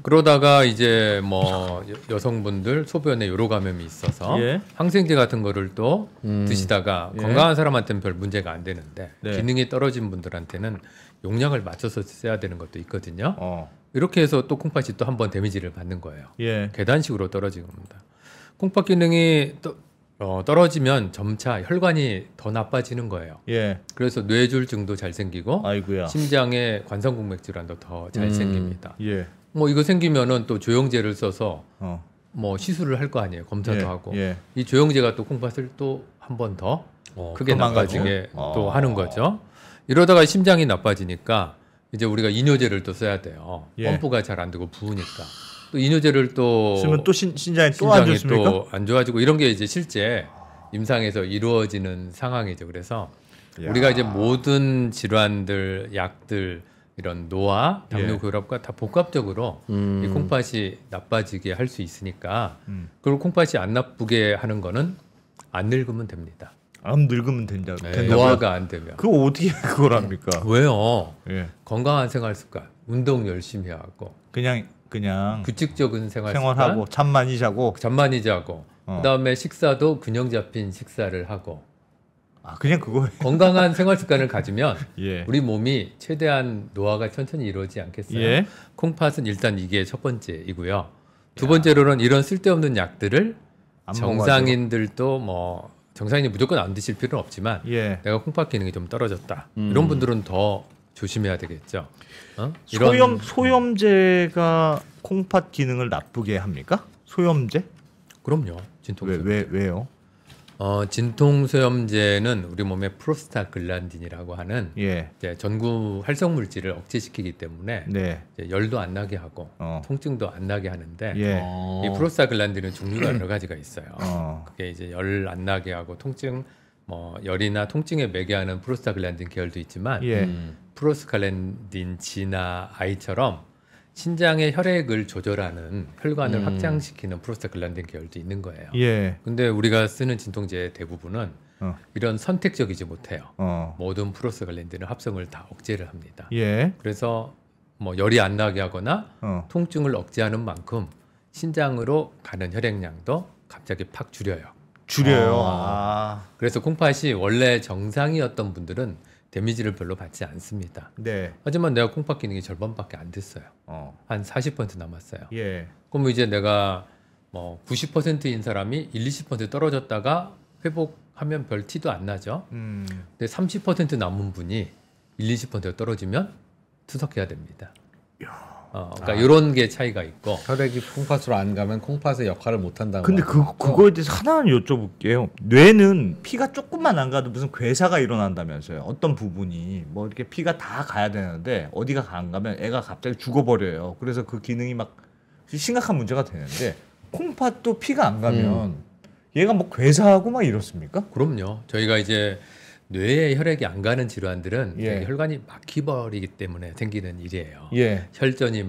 그러다가 이제 뭐 여성분들 소변에 요로 감염이 있어서 예. 항생제 같은 거를 또 드시다가 예. 건강한 사람한테는 별 문제가 안 되는데 네. 기능이 떨어진 분들한테는 용량을 맞춰서 써야 되는 것도 있거든요. 어. 이렇게 해서 또 콩팥이 또 한 번 데미지를 받는 거예요. 예. 계단식으로 떨어지는 겁니다. 콩팥 기능이 떨어지면 점차 혈관이 더 나빠지는 거예요. 예. 그래서 뇌졸중도 잘 생기고 아이고야. 심장의 관성공맥 질환도 더 잘 생깁니다. 예. 뭐 이거 생기면은 또 조영제를 써서 어. 뭐 시술을 할 거 아니에요. 검사도 예. 하고 예. 이 조영제가 또 콩팥을 또 한 번 더 크게 더 망가지고? 나빠지게 또 하는 거죠. 이러다가 심장이 나빠지니까 이제 우리가 이뇨제를 또 써야 돼요. 예. 펌프가 잘 안 되고 부으니까 또 이뇨제를 또 쓰면 또 신장이 또 안 좋습니까? 또 안 좋아지고 이런 게 이제 실제 임상에서 이루어지는 상황이죠. 그래서 야. 우리가 이제 모든 질환들, 약들 이런 노화, 당뇨 예. 고혈압과 다 복합적으로 이 콩팥이 나빠지게 할 수 있으니까 그리고 콩팥이 안 나쁘게 하는 거는 안 늙으면 됩니다. 안 늙으면 된다고요? 노화가 안 되면. 그거 어떻게 그걸 합니까? 왜요? 예. 건강한 생활 습관, 운동 열심히 하고 그냥 규칙적인 생활 생활하고 습관, 잠 많이 자고 잠 많이 자고 그다음에 식사도 균형 잡힌 식사를 하고 그냥 그거 건강한 생활 습관을 가지면 예. 우리 몸이 최대한 노화가 천천히 이루어지지 않겠어요? 예. 콩팥은 일단 이게 첫 번째이고요. 두 번째로는 이런 쓸데없는 약들을 안 정상인들도 뭐 정상인이 무조건 안 드실 필요는 없지만 예. 내가 콩팥 기능이 좀 떨어졌다. 이런 분들은 더 조심해야 되겠죠. 이런 소염제가 콩팥 기능을 나쁘게 합니까? 소염제? 그럼요. 진통소염제. 왜요? 진통소염제는 우리 몸의 프로스타글란딘이라고 하는 예. 이제 전구 활성 물질을 억제시키기 때문에 네. 이제 열도 안 나게 하고 통증도 안 나게 하는데 예. 이 프로스타글란딘은 종류가 여러 가지가 있어요. 어. 그게 이제 열 안 나게 하고 통증 뭐 열이나 통증에 매개하는 프로스타글란딘 계열도 있지만 예. 프로스타글란딘 G나 I처럼 신장의 혈액을 조절하는 혈관을 확장시키는 프로스타글란딘 계열도 있는 거예요. 예. 근데 우리가 쓰는 진통제 대부분은 어. 이런 선택적이지 못해요. 어. 모든 프로스타글란딘의 합성을 다 억제를 합니다. 예. 그래서 뭐 열이 안 나게 하거나 통증을 억제하는 만큼 신장으로 가는 혈액량도 갑자기 팍 줄여요. 그래서 콩팥이 원래 정상이었던 분들은 데미지를 별로 받지 않습니다. 네. 하지만 내가 콩팥 기능이 절반밖에 안 됐어요. 한 40% 남았어요. 예. 그럼 이제 내가 뭐 90%인 사람이 20% 떨어졌다가 회복하면 별 티도 안 나죠. 근데 30% 남은 분이 20% 떨어지면 투석해야 됩니다. 그러니까 이런 게 차이가 있고 혈액이 콩팥으로 안 가면 콩팥의 역할을 못 한다고. 근데 그거에 대해서 하나는 여쭤볼게요. 뇌는 피가 조금만 안 가도 무슨 괴사가 일어난다면서요. 어떤 부분이 뭐 이렇게 피가 다 가야 되는데 어디가 안 가면 애가 갑자기 죽어버려요. 그래서 그 기능이 막 심각한 문제가 되는데 콩팥도 피가 안 가면 얘가 뭐 괴사하고 막 이렇습니까? 그럼요. 저희가 이제 뇌에 혈액이 안 가는 질환들은 예. 혈관이 막혀버리기 때문에 생기는 일이에요. 예. 혈전이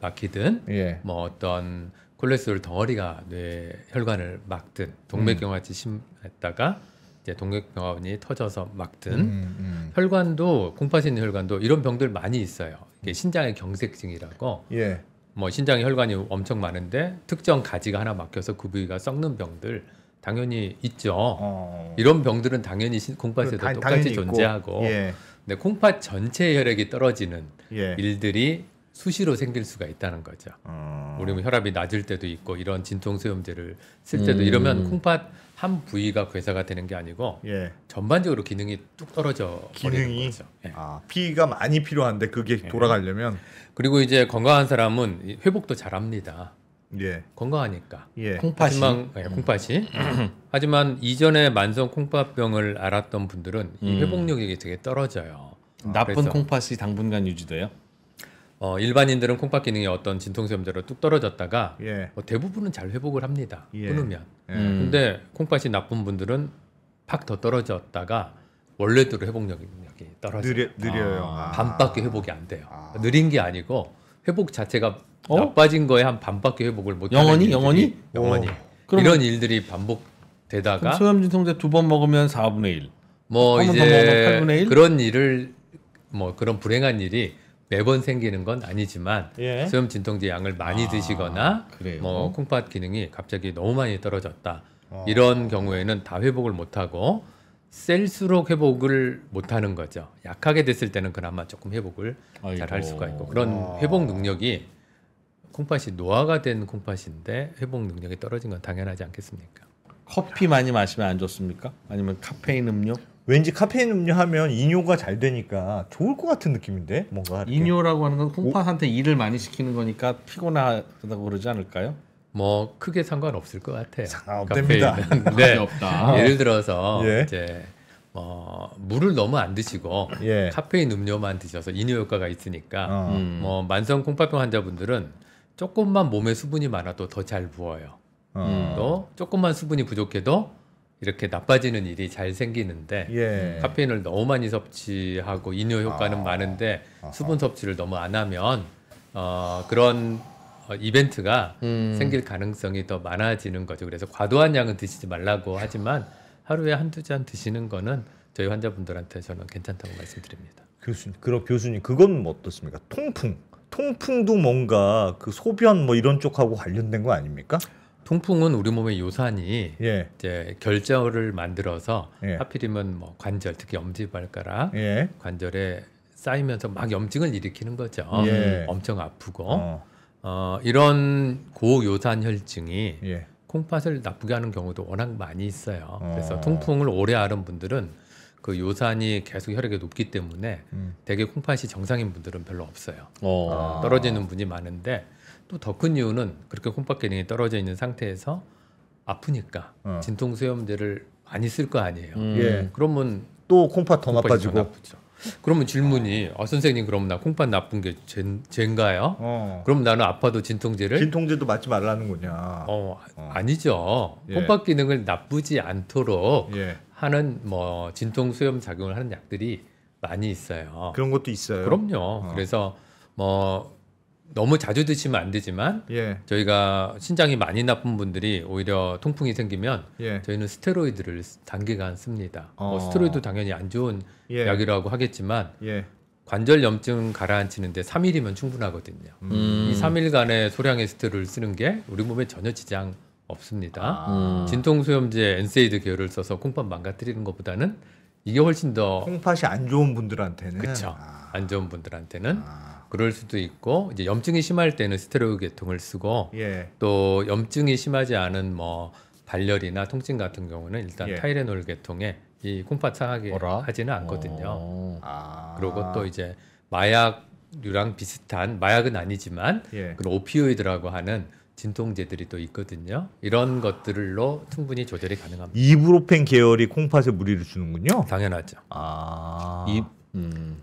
막히든 예. 뭐 어떤 콜레스테롤 덩어리가 뇌 혈관을 막든 동맥경화증이 심했다가 이제 동맥경화원이 터져서 막든 혈관도 콩팥에 있는 혈관도 이런 병들 많이 있어요. 이게 신장의 경색증이라고 예. 뭐 신장에 혈관이 엄청 많은데 특정 가지가 하나 막혀서 그 부위가 썩는 병들 당연히 있죠. 이런 병들은 당연히 콩팥에도 똑같이 존재하고 예. 근데 콩팥 전체 혈액이 떨어지는 예. 일들이 수시로 생길 수가 있다는 거죠. 우리 뭐 혈압이 낮을 때도 있고 이런 진통소염제를 쓸 때도 이러면 콩팥 한 부위가 괴사가 되는 게 아니고 예. 전반적으로 기능이 뚝 떨어져 버리는 기능이 거죠. 예. 피가 많이 필요한데 그게 돌아가려면 그리고 이제 건강한 사람은 회복도 잘합니다. 예. 건강하니까. 예. 콩팥이. 콩팥이. 하지만 이전에 만성 콩팥병을 앓았던 분들은 이 회복력이 되게 떨어져요. 나쁜 그래서 콩팥이 당분간 유지돼요? 일반인들은 콩팥 기능이 어떤 진통소염제로 뚝 떨어졌다가 예. 대부분은 잘 회복을 합니다. 예. 끊으면. 예. 근데 콩팥이 나쁜 분들은 팍 더 떨어졌다가 원래대로 회복력이 떨어져요. 느려요. 반밖에 회복이 안 돼요. 느린 게 아니고 회복 자체가 나빠진 거에 한 반밖에 회복을 못 하는 영원히? 이런 일들이 반복되다가 소염 진통제 2번 먹으면 4분의 1. 뭐 한번더 이제 먹으면 8분의 1? 그런 일을 뭐 그런 불행한 일이 매번 생기는 건 아니지만 예. 소염 진통제 양을 많이 드시거나 그래요? 뭐 콩팥 기능이 갑자기 너무 많이 떨어졌다. 이런 경우에는 다 회복을 못 하고 셀수록 회복을 못 하는 거죠. 약하게 됐을 때는 그나마 조금 회복을 잘 할 수가 있고 그런 회복 능력이 콩팥이 노화가 된 콩팥인데 회복 능력이 떨어진 건 당연하지 않겠습니까? 커피 많이 마시면 안 좋습니까? 아니면 카페인 음료? 왠지 카페인 음료 하면 이뇨가 잘 되니까 좋을 것 같은 느낌인데 뭔가 이렇게. 이뇨라고 하는 건 콩팥한테 일을 많이 시키는 거니까 피곤하다고 그러지 않을까요? 뭐 크게 상관없을 것 같아요. 상관없답니다. 네. 없다. 예를 들어서 예. 이제 물을 너무 안 드시고 예. 카페인 음료만 드셔서 이뇨 효과가 있으니까 어. 만성 콩팥병 환자분들은 조금만 몸에 수분이 많아도 더 잘 부어요. 또 조금만 수분이 부족해도 이렇게 나빠지는 일이 잘 생기는데 예. 카페인을 너무 많이 섭취하고 이뇨 효과는 많은데 수분 섭취를 너무 안 하면 그런 이벤트가 생길 가능성이 더 많아지는 거죠. 그래서 과도한 양은 드시지 말라고 하지만 하루에 한두 잔 드시는 거는 저희 환자분들한테 저는 괜찮다고 말씀드립니다. 교수님 그건 뭐 어떻습니까? 통풍도 뭔가 그 소변 뭐 이런 쪽하고 관련된 거 아닙니까? 통풍은 우리 몸의 요산이 예. 이제 결절을 만들어서 예. 하필이면 뭐 관절, 특히 엄지발가락 예. 관절에 쌓이면서 막 염증을 일으키는 거죠. 예. 엄청 아프고 이런 고요산 혈증이 예. 콩팥을 나쁘게 하는 경우도 워낙 많이 있어요. 그래서 통풍을 오래 앓은 분들은 그 요산이 계속 혈액에 높기 때문에 대개 콩팥이 정상인 분들은 별로 없어요. 떨어지는 분이 많은데 또 더 큰 이유는 그렇게 콩팥 기능이 떨어져 있는 상태에서 아프니까 진통소염제를 많이 쓸 거 아니에요. 예. 그러면 또 콩팥 더 콩팥이 나빠지고. 더 나쁘죠. 그러면 질문이 선생님 그럼 나 콩팥 나쁜 게 죄인가요? 그럼 나는 아파도 진통제를 진통제도 맞지 말라는 거냐? 아니죠. 예. 콩팥 기능을 나쁘지 않도록 예. 하는 뭐 진통 수염 작용을 하는 약들이 많이 있어요. 그런 것도 있어요. 그럼요. 그래서 뭐 너무 자주 드시면 안 되지만 예. 저희가 신장이 많이 나쁜 분들이 오히려 통풍이 생기면 예. 저희는 스테로이드를 단기간 씁니다. 스테로이드 당연히 안 좋은 예. 약이라고 하겠지만 예. 관절 염증 가라앉히는데 3일이면 충분하거든요. 이 3일간의 소량의 스테로이드를 쓰는 게 우리 몸에 전혀 지장 없습니다. 진통소염제 엔세이드 계열을 써서 콩팥 망가뜨리는 것보다는 이게 훨씬 더 콩팥이 안 좋은 분들한테는 그렇죠. 안 좋은 분들한테는 그럴 수도 있고 이제 염증이 심할 때는 스테로이드 계통을 쓰고 예. 또 염증이 심하지 않은 뭐 발열이나 통증 같은 경우는 일단 예. 타이레놀 계통에 이 콩팥 상하게 하지는 않거든요. 그리고 또 이제 마약류랑 비슷한 마약은 아니지만 예. 그런 오피오이드라고 하는 진통제들이 또 있거든요. 이런 것들로 충분히 조절이 가능합니다. 이브로펜 계열이 콩팥에 무리를 주는군요. 당연하죠.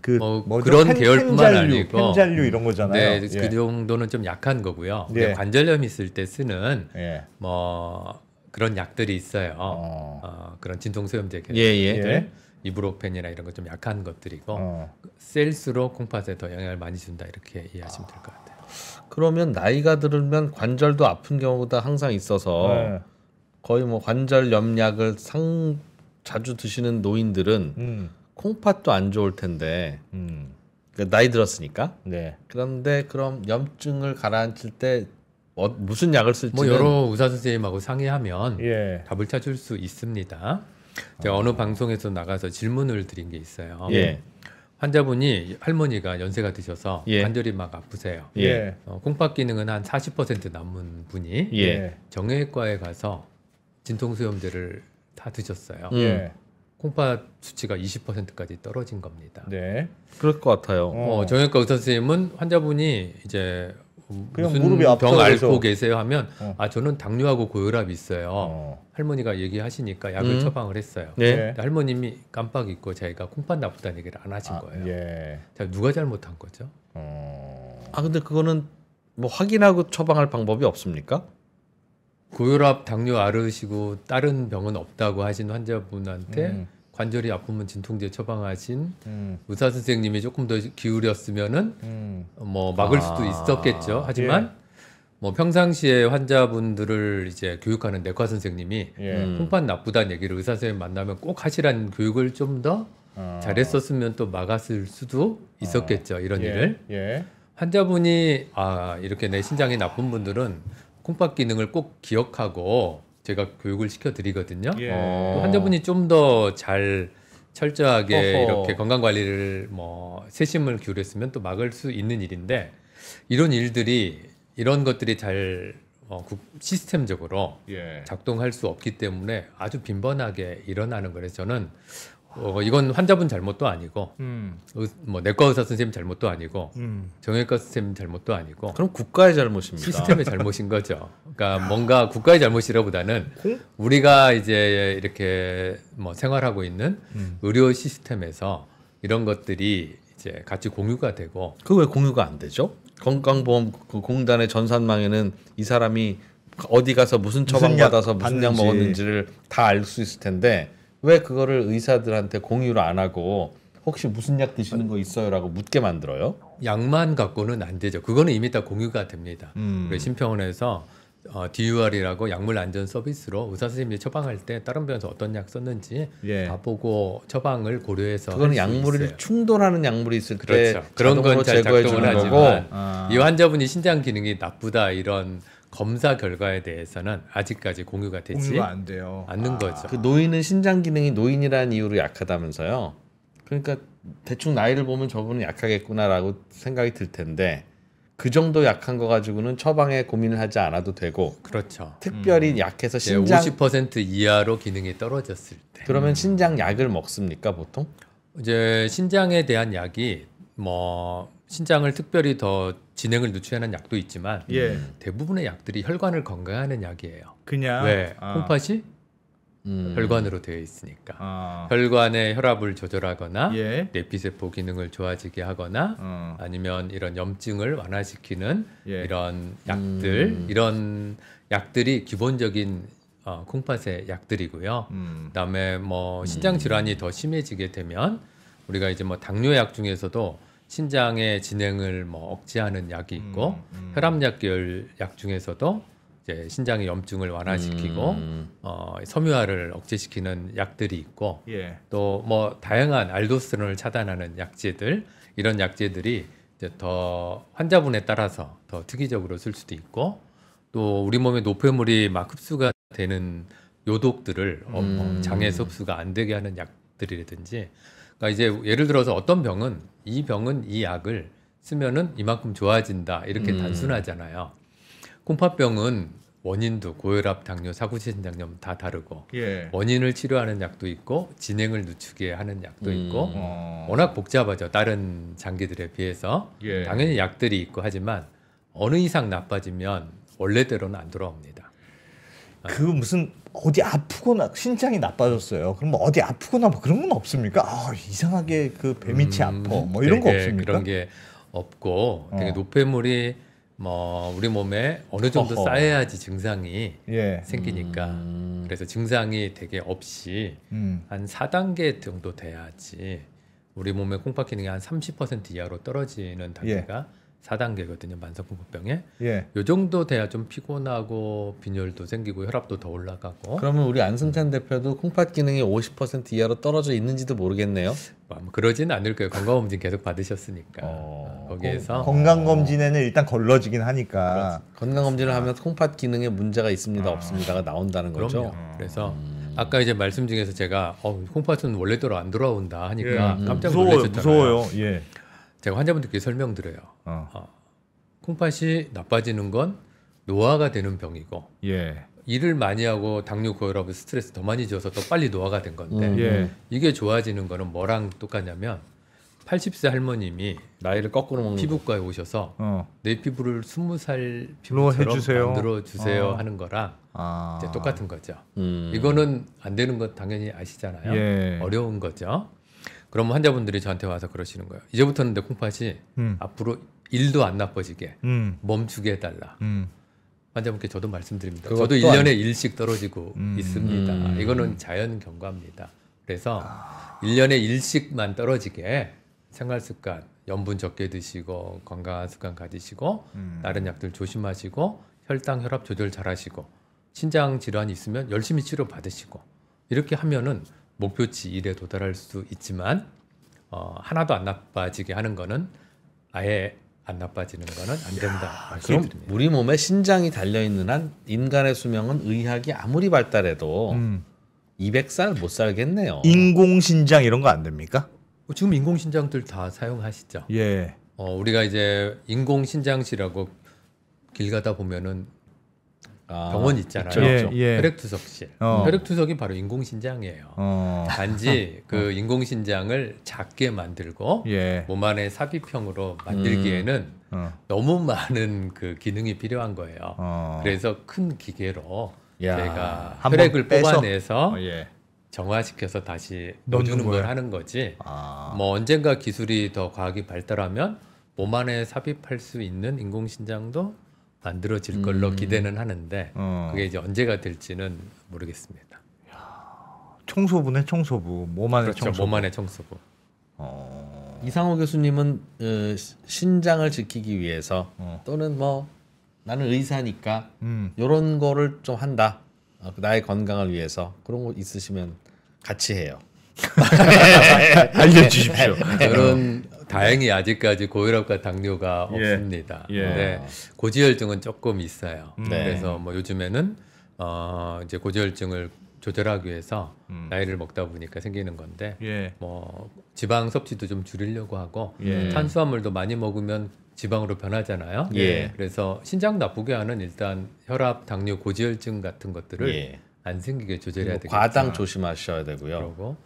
그 뭐죠? 그런 계열뿐만 아니고 펜잔류 이런 거잖아요. 네, 예. 그 정도는 좀 약한 거고요. 예. 근데 관절염 있을 때 쓰는 예. 뭐 그런 약들이 있어요. 그런 진통소염제 계열들, 예. 이브로펜이나 이런 거 좀 약한 것들이고 셀수록 콩팥에 더 영향을 많이 준다 이렇게 이해하시면 될 것 같아요. 그러면 나이가 들면 관절도 아픈 경우가 항상 있어서 네. 거의 뭐 관절염 약을 자주 드시는 노인들은 콩팥도 안 좋을 텐데 그러니까 나이 들었으니까. 네. 그런데 그럼 염증을 가라앉힐 때 무슨 약을 쓸지는 뭐 여러 의사 선생님하고 상의하면 예. 답을 찾을 수 있습니다. 제가 어느 방송에서 나가서 질문을 드린 게 있어요. 예. 환자분이 할머니가 연세가 드셔서 예. 관절이 막 아프세요. 예. 콩팥 기능은 한 40% 남은 분이 예. 정형외과에 가서 진통소염제를 다 드셨어요. 예. 콩팥 수치가 20%까지 떨어진 겁니다. 네. 그럴 것 같아요. 정형외과 의사 선생님은 환자분이 이제 그냥 무슨 무릎이 병 아파서 앓고 계세요 하면 저는 당뇨하고 고혈압이 있어요. 할머니가 얘기하시니까 약을 처방을 했어요. 네. 근데 할머님이 깜빡 잊고 자기가 콩팥 나쁘다는 얘기를 안 하신 거예요. 예. 자, 누가 잘못한 거죠? 근데 그거는 뭐 확인하고 처방할 방법이 없습니까? 고혈압, 당뇨 앓으시고 다른 병은 없다고 하신 환자분한테 관절이 아프면 진통제 처방하신 의사 선생님이 조금 더 기울였으면은 뭐 막을 수도 있었겠죠. 하지만 뭐 평상시에 환자분들을 이제 교육하는 내과 선생님이 콩팥 나쁘다는 얘기를 의사 선생님 만나면 꼭 하시라는 교육을 좀 더 잘했었으면 또 막았을 수도 있었겠죠. 이런 일을. 예. 환자분이 이렇게 내 신장이 나쁜 분들은 콩팥 기능을 꼭 기억하고 제가 교육을 시켜드리거든요. 또 환자분이 좀 더 잘 철저하게 이렇게 건강 관리를 뭐 세심을 기울였으면 또 막을 수 있는 일인데 이런 것들이 잘 시스템적으로 작동할 수 없기 때문에 아주 빈번하게 일어나는 거라서 저는 이건 환자분 잘못도 아니고 뭐 내과 의사 선생님 잘못도 아니고 정형외과 선생님 잘못도 아니고 그럼 국가의 잘못입니다. 시스템의 잘못인 거죠. 그러니까 뭔가 국가의 잘못이라보다는 우리가 이제 이렇게 뭐 생활하고 있는 의료 시스템에서 이런 것들이 이제 같이 공유가 되고 그 왜 공유가 안 되죠? 건강보험공단의 전산망에는 이 사람이 어디 가서 무슨 처방 받아서 무슨 약 먹었는지를 다 알 수 있을 텐데 왜 그거를 의사들한테 공유를 안 하고 혹시 무슨 약 드시는 거 있어요라고 묻게 만들어요? 약만 갖고는 안 되죠. 그거는 이미 다 공유가 됩니다. 그래서 심평원에서 DUR이라고 약물 안전 서비스로 의사 선생님이 처방할 때 다른 병원에서 어떤 약 썼는지 다 보고 처방을 고려해서 그거는 약물을 충돌하는 약물이 있을 그렇죠. 때 그런 건 잘 작동을 하지만 거고. 이 환자분이 신장 기능이 나쁘다 이런 검사 결과에 대해서는 아직까지 공유가 되지 공유가 안 돼요. 않는 거죠. 그 노인은 신장 기능이 노인이라는 이유로 약하다면서요. 그러니까 대충 나이를 보면 저분은 약하겠구나라고 생각이 들 텐데 그 정도 약한 거 가지고는 처방에 고민을 하지 않아도 되고 그렇죠. 특별히 약해서 신장 50% 이하로 기능이 떨어졌을 때 그러면 신장 약을 먹습니까 보통? 이제 신장에 대한 약이 뭐 신장을 특별히 더 진행을 늦추는 약도 있지만 대부분의 약들이 혈관을 건강하는 약이에요. 그냥 왜 콩팥이 혈관으로 되어 있으니까 혈관의 혈압을 조절하거나 뇌피세포 기능을 좋아지게 하거나 아니면 이런 염증을 완화시키는 이런 약들 이런 약들이 기본적인 콩팥의 약들이고요. 그다음에 뭐 신장 질환이 더 심해지게 되면 우리가 이제 뭐 당뇨약 중에서도 신장의 진행을 뭐 억제하는 약이 있고 혈압약 계열 약 중에서도 이제 신장의 염증을 완화시키고 섬유화를 억제시키는 약들이 있고 또 뭐 다양한 알도스테론을 차단하는 약제들 이런 약제들이 이제 더 환자분에 따라서 더 특이적으로 쓸 수도 있고 또 우리 몸에 노폐물이 막 흡수가 되는 요독들을 장에서 흡수가 안 되게 하는 약들이라든지 그러니까 이제 예를 들어서 어떤 병은 이 약을 쓰면은 이만큼 좋아진다 이렇게 단순하잖아요. 콩팥병은 원인도 고혈압, 당뇨, 사구신장염 다 다르고 원인을 치료하는 약도 있고 진행을 늦추게 하는 약도 있고 워낙 복잡하죠. 다른 장기들에 비해서 당연히 약들이 있고 하지만 어느 이상 나빠지면 원래대로는 안 돌아옵니다. 그 무슨 어디 아프거나 신장이 나빠졌어요. 그럼 뭐 어디 아프거나 뭐 그런 건 없습니까? 이상하게 그 배밑이 아파 뭐 이런 거 없습니까? 그런 게 없고 되게 노폐물이 뭐 우리 몸에 어느 정도 쌓여야지 증상이 생기니까 그래서 증상이 되게 없이 한 4단계 정도 돼야지 우리 몸의 콩팥 기능이 한 30% 이하로 떨어지는 단계가 4단계거든요. 만성콩팥병에. 요 정도 돼야 좀 피곤하고 빈혈도 생기고 혈압도 더 올라가고. 그러면 우리 안승찬 대표도 콩팥 기능이 50% 이하로 떨어져 있는지도 모르겠네요. 뭐 그러지는 않을 거예요. 건강검진 계속 받으셨으니까. 거기에서 건강검진에는 일단 걸러지긴 하니까. 건강검진을 하면 콩팥 기능에 문제가 있습니다 없습니다가 나온다는 거죠. 그래서 아까 이제 말씀 중에서 제가 콩팥은 원래대로 안 돌아온다 하니까 깜짝 놀라셨잖아요. 무서워요. 제가 환자분들께 설명드려요. 콩팥이 나빠지는 건 노화가 되는 병이고 일을 많이 하고 당뇨, 고혈압, 스트레스 더 많이 줘서 더 빨리 노화가 된 건데 이게 좋아지는 거는 뭐랑 똑같냐면 80세 할머님이 나이를 거꾸로 먹는 피부과에 오셔서 내 피부를 20살 피부처럼 만들어 주세요 하는 거랑 이제 똑같은 거죠. 이거는 안 되는 거 당연히 아시잖아요. 어려운 거죠. 그럼 환자분들이 저한테 와서 그러시는 거예요. 이제부터는 내 콩팥이 앞으로 일도 안 나빠지게 멈추게 해달라. 환자분께 저도 말씀드립니다. 저도 1년에 1씩 떨어지고 있습니다. 이거는 자연 경과입니다. 그래서 1년에 1씩만 떨어지게 생활습관, 염분 적게 드시고 건강한 습관 가지시고 다른 약들 조심하시고 혈당, 혈압 조절 잘하시고 신장 질환이 있으면 열심히 치료 받으시고 이렇게 하면은 목표치 1에 도달할 수 있지만 하나도 안 나빠지게 하는 거는 아예 안 나빠지는 거는 안 된다. 그럼 우리 몸에 신장이 달려있는 한 인간의 수명은 의학이 아무리 발달해도 200살 못 살겠네요. 인공신장 이런 거 안 됩니까? 지금 인공신장들 다 사용하시죠. 우리가 이제 인공신장실하고 길 가다 보면은 병원 있잖아요. 있죠. 혈액투석실. 혈액투석이 바로 인공신장이에요. 단지 그 인공신장을 작게 만들고 몸 안에 삽입형으로 만들기에는 너무 많은 그 기능이 필요한 거예요. 그래서 큰 기계로 저희가 혈액을 뽑아내서 정화시켜서 다시 넣어주는 걸 하는 거지. 뭐 언젠가 기술이 더 과학이 발달하면 몸 안에 삽입할 수 있는 인공신장도 만들어질 걸로 기대는 하는데 그게 이제 언제가 될지는 모르겠습니다. 청소부네 청소부. 몸 안의 그렇죠. 청소부. 몸 안의 청소부. 이상호 교수님은 신장을 지키기 위해서 또는 뭐 나는 의사니까 이런 거를 좀 한다. 나의 건강을 위해서 그런 거 있으시면 같이 해요. 알려주십시오. 저는 다행히 아직까지 고혈압과 당뇨가 없습니다. 근데 고지혈증은 조금 있어요. 그래서 뭐 요즘에는 이제 고지혈증을 조절하기 위해서 나이를 먹다 보니까 생기는 건데 뭐 지방 섭취도 좀 줄이려고 하고 탄수화물도 많이 먹으면 지방으로 변하잖아요. 그래서 신장 나쁘게 하는 일단 혈압, 당뇨, 고지혈증 같은 것들을 안 생기게 조절해야 되겠죠. 과당 조심하셔야 되고요. 그리고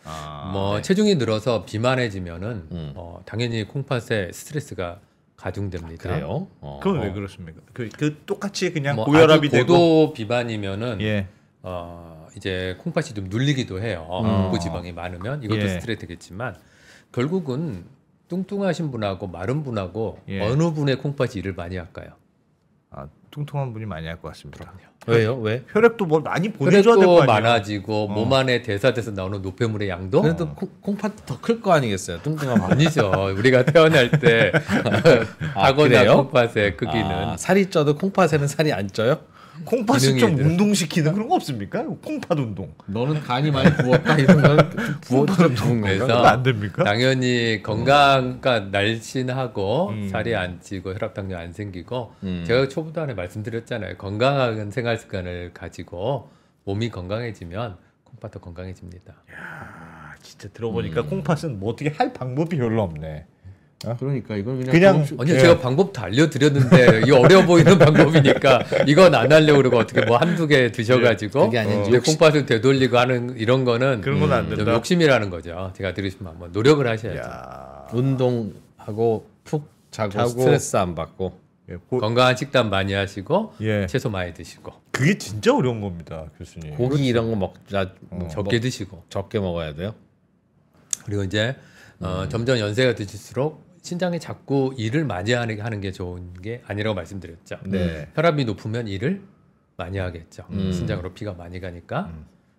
뭐 체중이 늘어서 비만해지면은 당연히 콩팥에 스트레스가 가중됩니다. 그래요? 그건 왜 그렇습니까? 그 똑같이 그냥 뭐 고혈압이 아주 되고 고도 비만이면은 이제 콩팥이 좀 눌리기도 해요. 고지방이 많으면 이것도 스트레스겠지만 결국은 뚱뚱하신 분하고 마른 분하고 어느 분의 콩팥이 일을 많이 할까요? 뚱뚱한 분이 많이 할 것 같습니다. 왜요? 왜? 혈액도 뭐 많이 보내줘야 될 거 혈액도 아니에요. 많아지고 몸 안에 대사돼서 나오는 노폐물의 양도 그래도 콩팥이 더 클 거 아니겠어요? 뚱뚱한 아니죠. 우리가 태어날 때 타고난 콩팥의 크기는 살이 쪄도 콩팥에는 살이 안 쪄요? 콩팥을 좀 기능이 운동시키는 그런 거 없습니까? 콩팥 운동. 너는 간이 많이 부었다 이런 건 부어도 좋은 건가? 그래서 그건 안 됩니까? 당연히 건강과 날씬하고 살이 안 찌고 혈압 당뇨 안 생기고 제가 초부단에 말씀드렸잖아요. 건강한 생활 습관을 가지고 몸이 건강해지면 콩팥도 건강해집니다. 야, 진짜 들어보니까 콩팥은 뭐 어떻게 할 방법이 별로 없네. 그러니까 이건 그냥 아니요, 제가 방법 다 알려드렸는데 이 어려워 보이는 방법이니까 이건 안 하려고 그러고 어떻게 뭐 한두 개 드셔가지고 그게 아니지. 이제 콩팥을 되돌리고 하는 이런 거는 그런 건 안 좀 된다. 욕심이라는 거죠. 제가 드리시면 한번 노력을 하셔야죠. 야, 운동하고 푹 자고, 자고. 스트레스 안 받고 건강한 식단 많이 하시고 예. 채소 많이 드시고 그게 진짜 어려운 겁니다, 교수님. 고기 이런 거 먹자 적게 드시고 적게 먹어야 돼요. 그리고 이제 점점 연세가 드실수록 신장이 자꾸 일을 많이 하는 게 좋은 게 아니라고 말씀드렸죠. 혈압이 높으면 일을 많이 하겠죠. 신장으로 피가 많이 가니까.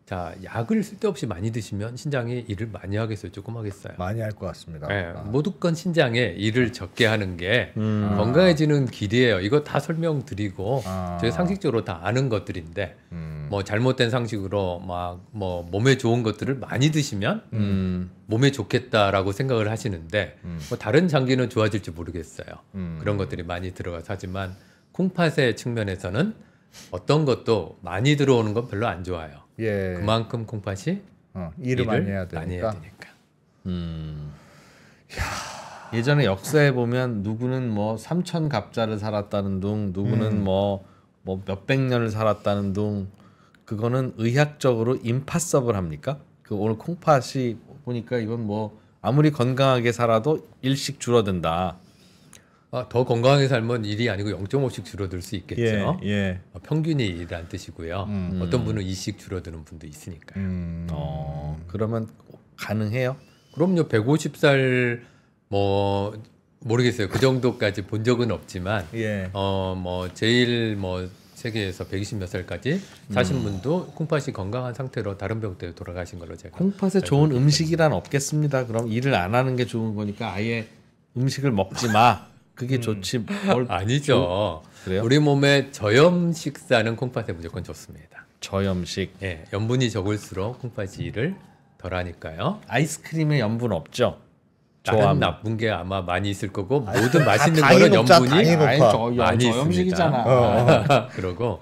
자, 약을 쓸데없이 많이 드시면 신장이 일을 많이 하겠어요? 조금 하겠어요? 많이 할 것 같습니다. 모두건 신장에 일을 적게 하는 게 건강해지는 길이에요. 이거 다 설명드리고 저희 상식적으로 다 아는 것들인데 뭐 잘못된 상식으로 막 뭐 몸에 좋은 것들을 많이 드시면 몸에 좋겠다라고 생각을 하시는데 뭐 다른 장기는 좋아질지 모르겠어요. 그런 것들이 많이 들어가서 하지만 콩팥의 측면에서는 어떤 것도 많이 들어오는 건 별로 안 좋아요. 그만큼 콩팥이 일을 많이 해야 되니까. 예전에 역사에 보면 누구는 뭐 3천 갑자를 살았다는 둥, 누구는 뭐 몇백 년을 살았다는 둥, 그거는 의학적으로 임파서블 합니까? 그 오늘 콩팥이 보니까 이건 뭐 아무리 건강하게 살아도 일씩 줄어든다. 더 건강하게 살면 1이 아니고 0.5씩 줄어들 수 있겠죠. 예. 평균이 1이란 뜻이고요. 어떤 분은 2씩 줄어드는 분도 있으니까요. 그러면 가능해요? 그럼요. 150살 뭐 모르겠어요. 그 정도까지 본 적은 없지만 뭐 제일 뭐 세계에서 120 몇 살까지 사신 분도 콩팥이 건강한 상태로 다른 병 때문에 돌아가신 걸로 제가 콩팥에 좋은 음식이란 없겠습니다. 그럼 일을 안 하는 게 좋은 거니까 아예 음식을 먹지 마. 그게 좋지. 아니죠. 그래요? 우리 몸에 저염 식사는 콩팥에 무조건 좋습니다. 저염식. 예, 염분이 적을수록 콩팥이 일을 덜하니까요. 아이스크림에 염분 없죠? 다른 나쁜 게 아마 많이 있을 거고 모든 맛있는 거는 염분이 많이 저염식이잖아. 그러고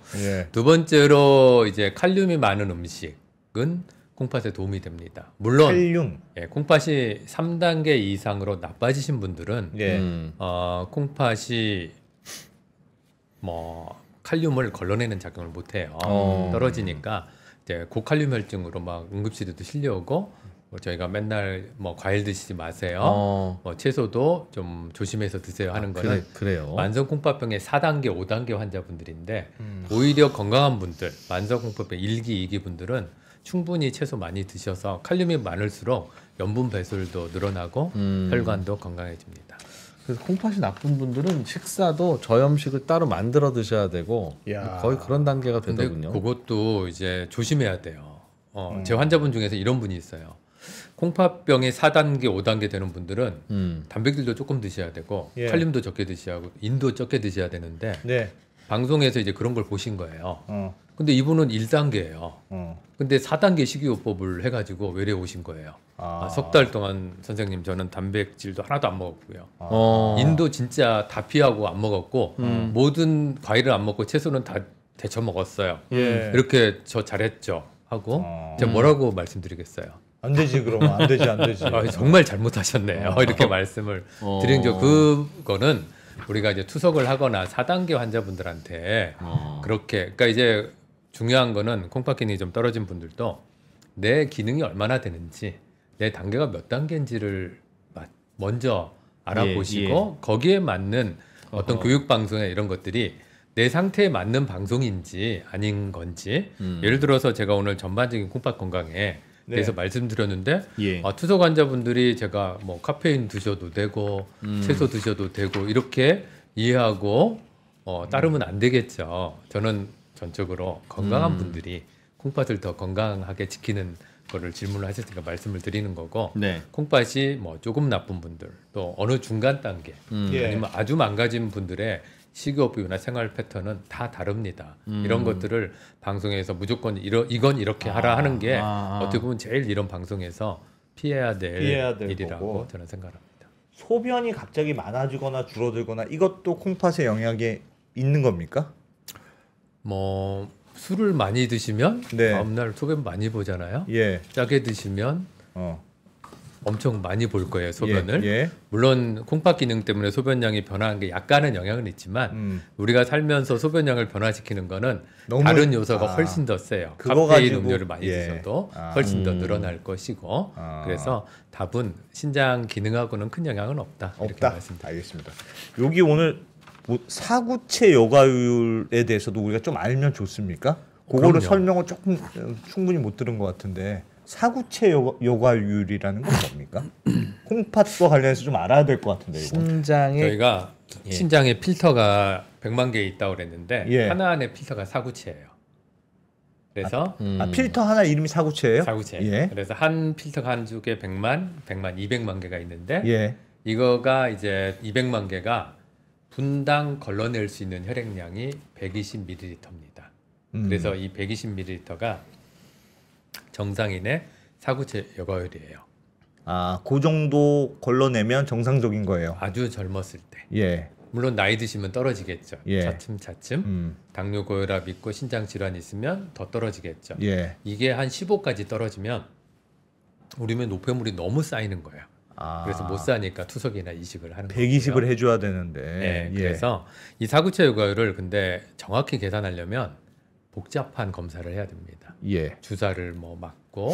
두 번째로 이제 칼륨이 많은 음식은 콩팥에 도움이 됩니다. 물론 칼륨. 콩팥이 3단계 이상으로 나빠지신 분들은 콩팥이 뭐 칼륨을 걸러내는 작용을 못 해요. 떨어지니까 이제 고칼륨 혈증으로 막 응급실에도 실려오고 저희가 맨날 뭐 과일 드시지 마세요. 뭐 채소도 좀 조심해서 드세요 하는 거는 그래요. 만성 콩팥병의 4단계, 5단계 환자분들인데 오히려 건강한 분들, 만성 콩팥병 1기, 2기 분들은 충분히 채소 많이 드셔서 칼륨이 많을수록 염분 배출도 늘어나고 혈관도 건강해집니다. 그래서 콩팥이 나쁜 분들은 식사도 저염식을 따로 만들어 드셔야 되고 야. 거의 그런 단계가 근데 되더군요. 그것도 이제 조심해야 돼요. 제 환자분 중에서 이런 분이 있어요. 콩팥병이 4단계, 5단계 되는 분들은 단백질도 조금 드셔야 되고 예. 칼륨도 적게 드셔야 하고 인도 적게 드셔야 되는데 네. 방송에서 이제 그런 걸 보신 거예요. 어. 근데 이분은 1단계예요. 어. 근데 4단계 식이요법을 해가지고 외래 오신 거예요. 석 달 동안 선생님 저는 단백질도 하나도 안 먹었고요. 인도 진짜 다 피하고 안 먹었고 모든 과일을 안 먹고 채소는 다 데쳐 먹었어요. 예. 이렇게 저 잘했죠 하고 제가 뭐라고 말씀드리겠어요. 안 되지 그러면 안 되지 안 되지. 정말 잘못하셨네요. 이렇게 말씀을 드린 적 그거는 우리가 이제 투석을 하거나 4단계 환자분들한테 그렇게 그러니까 이제 중요한 거는 콩팥 기능이 좀 떨어진 분들도 내 기능이 얼마나 되는지 내 단계가 몇 단계인지를 먼저 알아보시고 거기에 맞는 어떤 교육 방송이나 이런 것들이 내 상태에 맞는 방송인지 아닌 건지 예를 들어서 제가 오늘 전반적인 콩팥 건강에 대해서 말씀드렸는데 투석 환자분들이 제가 뭐 카페인 드셔도 되고 채소 드셔도 되고 이렇게 이해하고 따르면 안 되겠죠. 저는 전적으로 건강한 분들이 콩팥을 더 건강하게 지키는 거를 질문을 하셨으니까 말씀을 드리는 거고 콩팥이 뭐 조금 나쁜 분들 또 어느 중간 단계 아니면 아주 망가진 분들의 식이요법이나 생활 패턴은 다 다릅니다. 이런 것들을 방송에서 무조건 이건 이렇게 하라 하는 게 어떻게 보면 제일 이런 방송에서 피해야 될 일이라고 거고. 저는 생각합니다. 소변이 갑자기 많아지거나 줄어들거나 이것도 콩팥의 영향이 있는 겁니까? 뭐 술을 많이 드시면 네. 다음날 소변 많이 보잖아요. 예. 짜게 드시면 엄청 많이 볼 거예요 소변을. 예. 물론 콩팥 기능 때문에 소변량이 변화한 게 약간은 영향은 있지만 우리가 살면서 소변량을 변화시키는 거는 너무- 다른 요소가 훨씬 더 세요. 그거 카페인 가지고- 음료를 많이 예. 드셔도 훨씬 더 늘어날 것이고 그래서 답은 신장 기능하고는 큰 영향은 없다. 이렇게 없다. 말씀드립니다. 알겠습니다. 여기 오늘 뭐 사구체 여과율에 대해서도 우리가 좀 알면 좋습니까? 그거를 그럼요. 설명을 조금 충분히 못 들은 것 같은데 사구체 여과율이라는 건 뭡니까? 콩팥과 관련해서 좀 알아야 될 것 같은데 이거. 신장에 저희가 신장에 필터가 100만 개 있다고 그랬는데 하나 안에 필터가 사구체예요. 그래서 필터 하나 이름이 사구체예요? 사구체. 예. 그래서 한 필터가 한 쪽에 100만, 200만 개가 있는데 이거가 이제 200만 개가 분당 걸러낼 수 있는 혈액량이 120ml입니다. 그래서 이 120ml가 정상인의 사구체 여과율이에요. 그 정도 걸러내면 정상적인 거예요. 아주 젊었을 때. 예. 물론 나이 드시면 떨어지겠죠. 예. 차츰차츰. 당뇨 고혈압 있고 신장 질환 있으면 더 떨어지겠죠. 예. 이게 한 15까지 떨어지면 우리면 노폐물이 너무 쌓이는 거예요. 그래서 못 사니까 투석이나 이식을 하는 거예요. 120을 해줘야 되는데. 네, 그래서 이 사구체 여과율을 근데 정확히 계산하려면 복잡한 검사를 해야 됩니다. 예. 주사를 뭐 맞고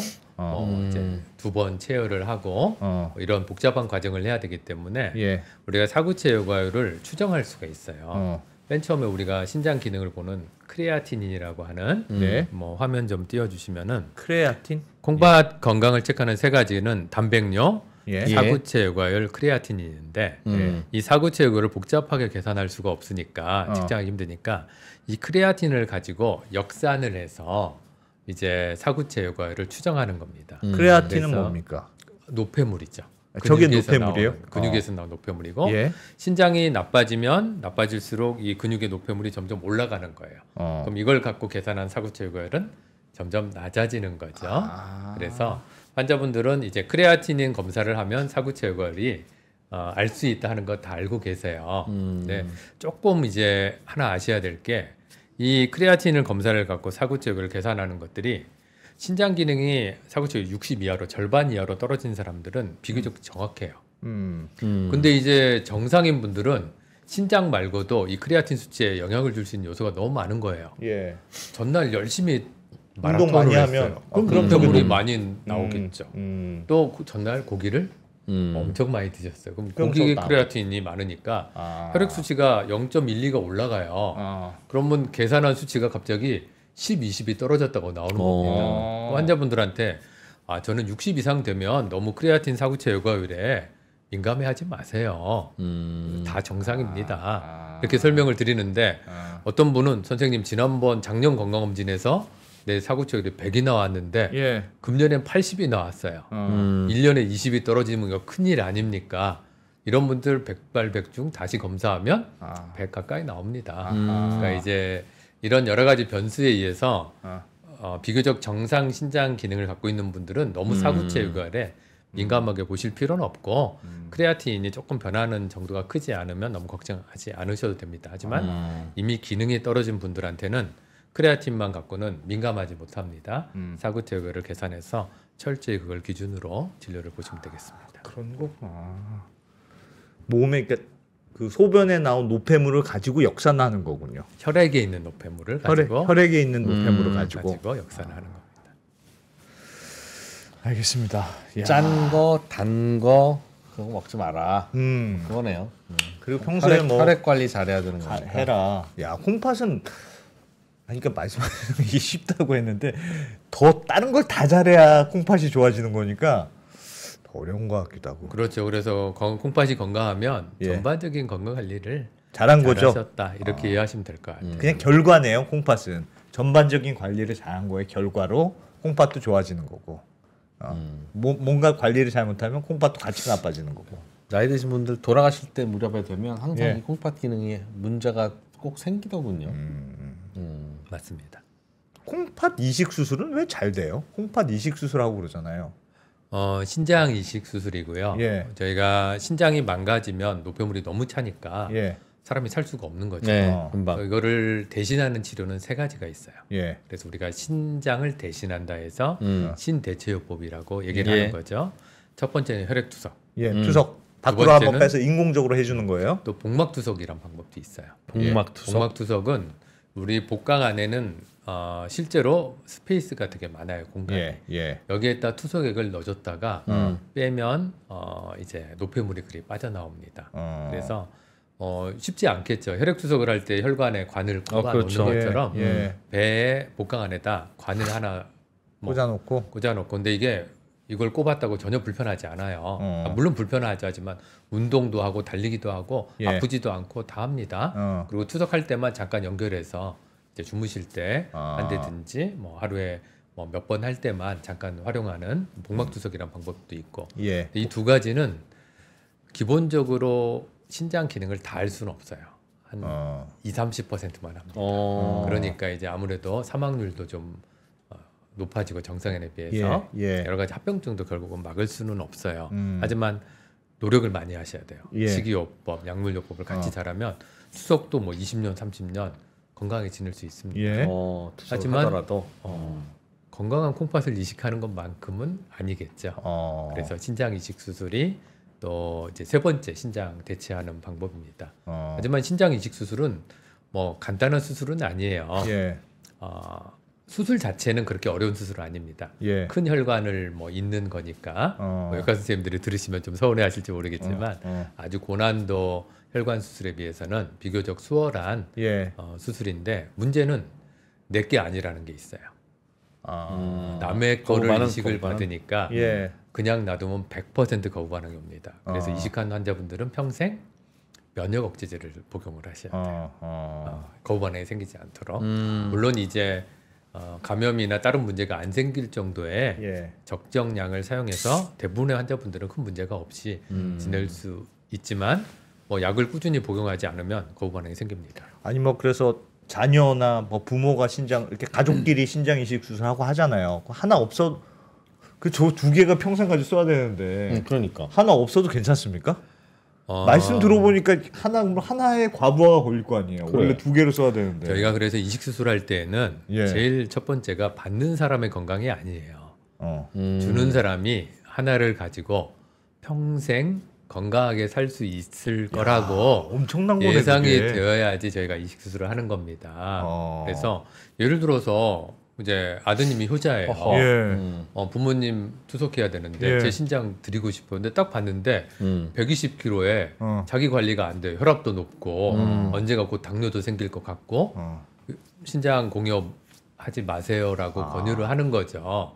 이제 2번 체열을 하고 이런 복잡한 과정을 해야 되기 때문에 우리가 사구체 여과율을 추정할 수가 있어요. 맨 처음에 우리가 신장 기능을 보는 크레아틴이라고 하는 뭐 화면 좀 띄워주시면은 크레아틴? 콩팥 건강을 체크하는 세 가지는 단백뇨, 예. 사구체 여과율, 크레아틴이 있는데 이 사구체 여과율을 복잡하게 계산할 수가 없으니까 측정하기 힘드니까 이 크레아틴을 가지고 역산을 해서 이제 사구체 여과율을 추정하는 겁니다. 크레아틴은 그래서 뭡니까? 노폐물이죠. 저게 근육에서 노폐물이에요? 나오는, 근육에서 나온 노폐물이고 예. 신장이 나빠지면 나빠질수록 이 근육의 노폐물이 점점 올라가는 거예요. 그럼 이걸 갖고 계산한 사구체 여과율은 점점 낮아지는 거죠. 그래서 환자분들은 이제 크레아티닌 검사를 하면 사구체 여과율이 알 수 있다 하는 거 다 알고 계세요. 네, 조금 이제 하나 아셔야 될 게 이 크레아틴인 검사를 갖고 사구체 여과율을 계산하는 것들이 신장 기능이 사구체 60 이하로 절반 이하로 떨어진 사람들은 비교적 정확해요. 근데 이제 정상인 분들은 신장 말고도 이 크레아틴 수치에 영향을 줄 수 있는 요소가 너무 많은 거예요. 예. 전날 열심히 운동 많이 하면 그럼 노폐물이 많이 나오겠죠. 또 전날 고기를 음. 엄청 많이 드셨어요. 그럼 그럼 고기 또 크레아틴이 많으니까 혈액 수치가 0.12가 올라가요. 그러면 계산한 수치가 갑자기 10, 20이 떨어졌다고 나오는 겁니다. 환자분들한테 저는 60 이상 되면 너무 크레아틴 사구체 요과율에 민감해하지 마세요. 다 정상입니다. 이렇게 설명을 드리는데 어떤 분은 선생님 지난번 작년 건강검진에서 내 사구체율이 100이 나왔는데 예. 금년엔 80이 나왔어요. 1년에 20이 떨어지면 이거 큰일 아닙니까? 이런 분들 백발백중 다시 검사하면 100 가까이 나옵니다. 그러니까 이제 이런 여러 가지 변수에 의해서 비교적 정상 신장 기능을 갖고 있는 분들은 너무 사구체 유발에 민감하게 보실 필요는 없고 크레아틴이 조금 변하는 정도가 크지 않으면 너무 걱정하지 않으셔도 됩니다. 하지만 이미 기능이 떨어진 분들한테는 크레아틴만 갖고는 민감하지 못합니다. 사구체 유발을 계산해서 철저히 그걸 기준으로 진료를 보시면 되겠습니다. 그런 거구나. 몸에 그 소변에 나온 노폐물을 가지고 역산하는 거군요. 혈액에 있는 노폐물을 가지고 혈액에 있는 노폐물을 가지고 역산하는 겁니다. 알겠습니다. 짠 거, 단 거 그거 먹지 마라. 그거네요. 그리고 평소에 혈액 관리 잘해야 되는 거니까. 해라. 야, 콩팥은 그러니까 말씀하시는 게 쉽다고 했는데 더 다른 걸 다 잘해야 콩팥이 좋아지는 거니까 더 어려운 것 같기도 하고. 그렇죠. 그래서 콩팥이 건강하면 예. 전반적인 건강 관리를 잘한 거죠. 잘하셨다 이렇게 이해하시면 될 것 같아요. 그냥 결과네요. 콩팥은 전반적인 관리를 잘한 거의 결과로 콩팥도 좋아지는 거고. 뭔가 관리를 잘못하면 콩팥도 같이 나빠지는 거고. 나이 드신 분들 돌아가실 때 무렵에 되면 항상 예. 이 콩팥 기능에 문제가 꼭 생기더군요. 맞습니다. 콩팥 이식 수술은 왜 잘 돼요? 콩팥 이식 수술하고 그러잖아요. 신장 이식 수술이고요. 예. 저희가 신장이 망가지면 노폐물이 너무 차니까 예. 사람이 살 수가 없는 거죠. 네, 그래서 금방. 이거를 대신하는 치료는 3가지가 있어요. 예. 그래서 우리가 신장을 대신한다 해서 신대체요법이라고 얘기를 예. 하는 거죠. 첫 번째는 혈액투석, 예. 투석 밖으로 한번 번째는- 빼서 인공적으로 해주는 거예요. 또 복막투석이란 방법도 있어요. 복막투석. 복막투석은 우리 복강 안에는 실제로 스페이스가 되게 많아요. 공간이. 예. 예. 여기에다 투석액을 넣어줬다가 빼면 이제 노폐물이 그리 빠져나옵니다. 그래서 쉽지 않겠죠. 혈액투석을 할 때 혈관에 관을 꼽아 그렇죠. 놓는 것처럼 예. 배에 복강 안에다 관을 하나 꽂아놓고. 꽂아놓고 근데 이게 이걸 꼽았다고 전혀 불편하지 않아요. 물론 불편하죠. 하지만 운동도 하고 달리기도 하고 예. 아프지도 않고 다 합니다. 그리고 투석할 때만 잠깐 연결해서 이제 주무실 때 한대든지 뭐 하루에 뭐 몇 번 할 때만 잠깐 활용하는 복막투석이라는 방법도 있고 예. 이 2가지는 기본적으로 신장 기능을 다 할 수는 없어요. 한 20-30%만 합니다. 그러니까 이제 아무래도 사망률도 좀 높아지고 정상인에 비해서 예. 여러 가지 합병증도 결국은 막을 수는 없어요. 하지만 노력을 많이 하셔야 돼요. 예. 식이요법, 약물요법을 같이 잘하면 투석도 뭐 20년, 30년 건강하게 지낼 수 있습니다. 예. 하지만 하더라도 건강한 콩팥을 이식하는 것만큼은 아니겠죠. 그래서 신장 이식 수술이 또 이제 3번째 신장 대체하는 방법입니다. 하지만 신장 이식 수술은 뭐 간단한 수술은 아니에요. 예. 수술 자체는 그렇게 어려운 수술은 아닙니다. 예. 큰 혈관을 뭐 잇는 거니까 뭐 의과 선생님들이 들으시면 좀 서운해하실지 모르겠지만 아주 고난도 혈관 수술에 비해서는 비교적 수월한 예. 수술인데 문제는 내게 아니라는 게 있어요. 남의 거부 거를 반응, 이식을 거부 반응. 받으니까 예. 그냥 놔두면 100% 거부 반응이 옵니다. 그래서 이식한 환자분들은 평생 면역 억제제를 복용을 하셔야 돼요. 거부 반응이 생기지 않도록. 물론 이제 감염이나 다른 문제가 안 생길 정도의 예. 적정량을 사용해서 대부분의 환자분들은 큰 문제가 없이 지낼 수 있지만 뭐 약을 꾸준히 복용하지 않으면 거부 반응이 생깁니다. 아니 뭐 그래서 자녀나 뭐 부모가 신장 이렇게 가족끼리 신장 이식 수술하고 하잖아요. 하나 없어 그 저 2개가 평생까지 써야 되는데 그러니까. 하나 없어도 괜찮습니까? 말씀 들어보니까 하나에 과부하가 걸릴 거 아니에요. 그래. 원래 2개를 써야 되는데. 저희가 그래서 이식 수술할 때는 예. 제일 첫 번째가 받는 사람의 건강이 아니에요. 어. 주는 사람이 하나를 가지고 평생 건강하게 살 수 있을 거라고 엄청난 거네, 예상이 그게. 되어야지 저희가 이식 수술을 하는 겁니다. 그래서 예를 들어서 이제 아드님이 효자예요. 예. 부모님 투석해야 되는데 예. 제 신장 드리고 싶었는데 딱 봤는데 120kg에 자기 관리가 안 돼요. 혈압도 높고 언제가 곧 당뇨도 생길 것 같고 신장 공여 하지 마세요라고 권유를 하는 거죠.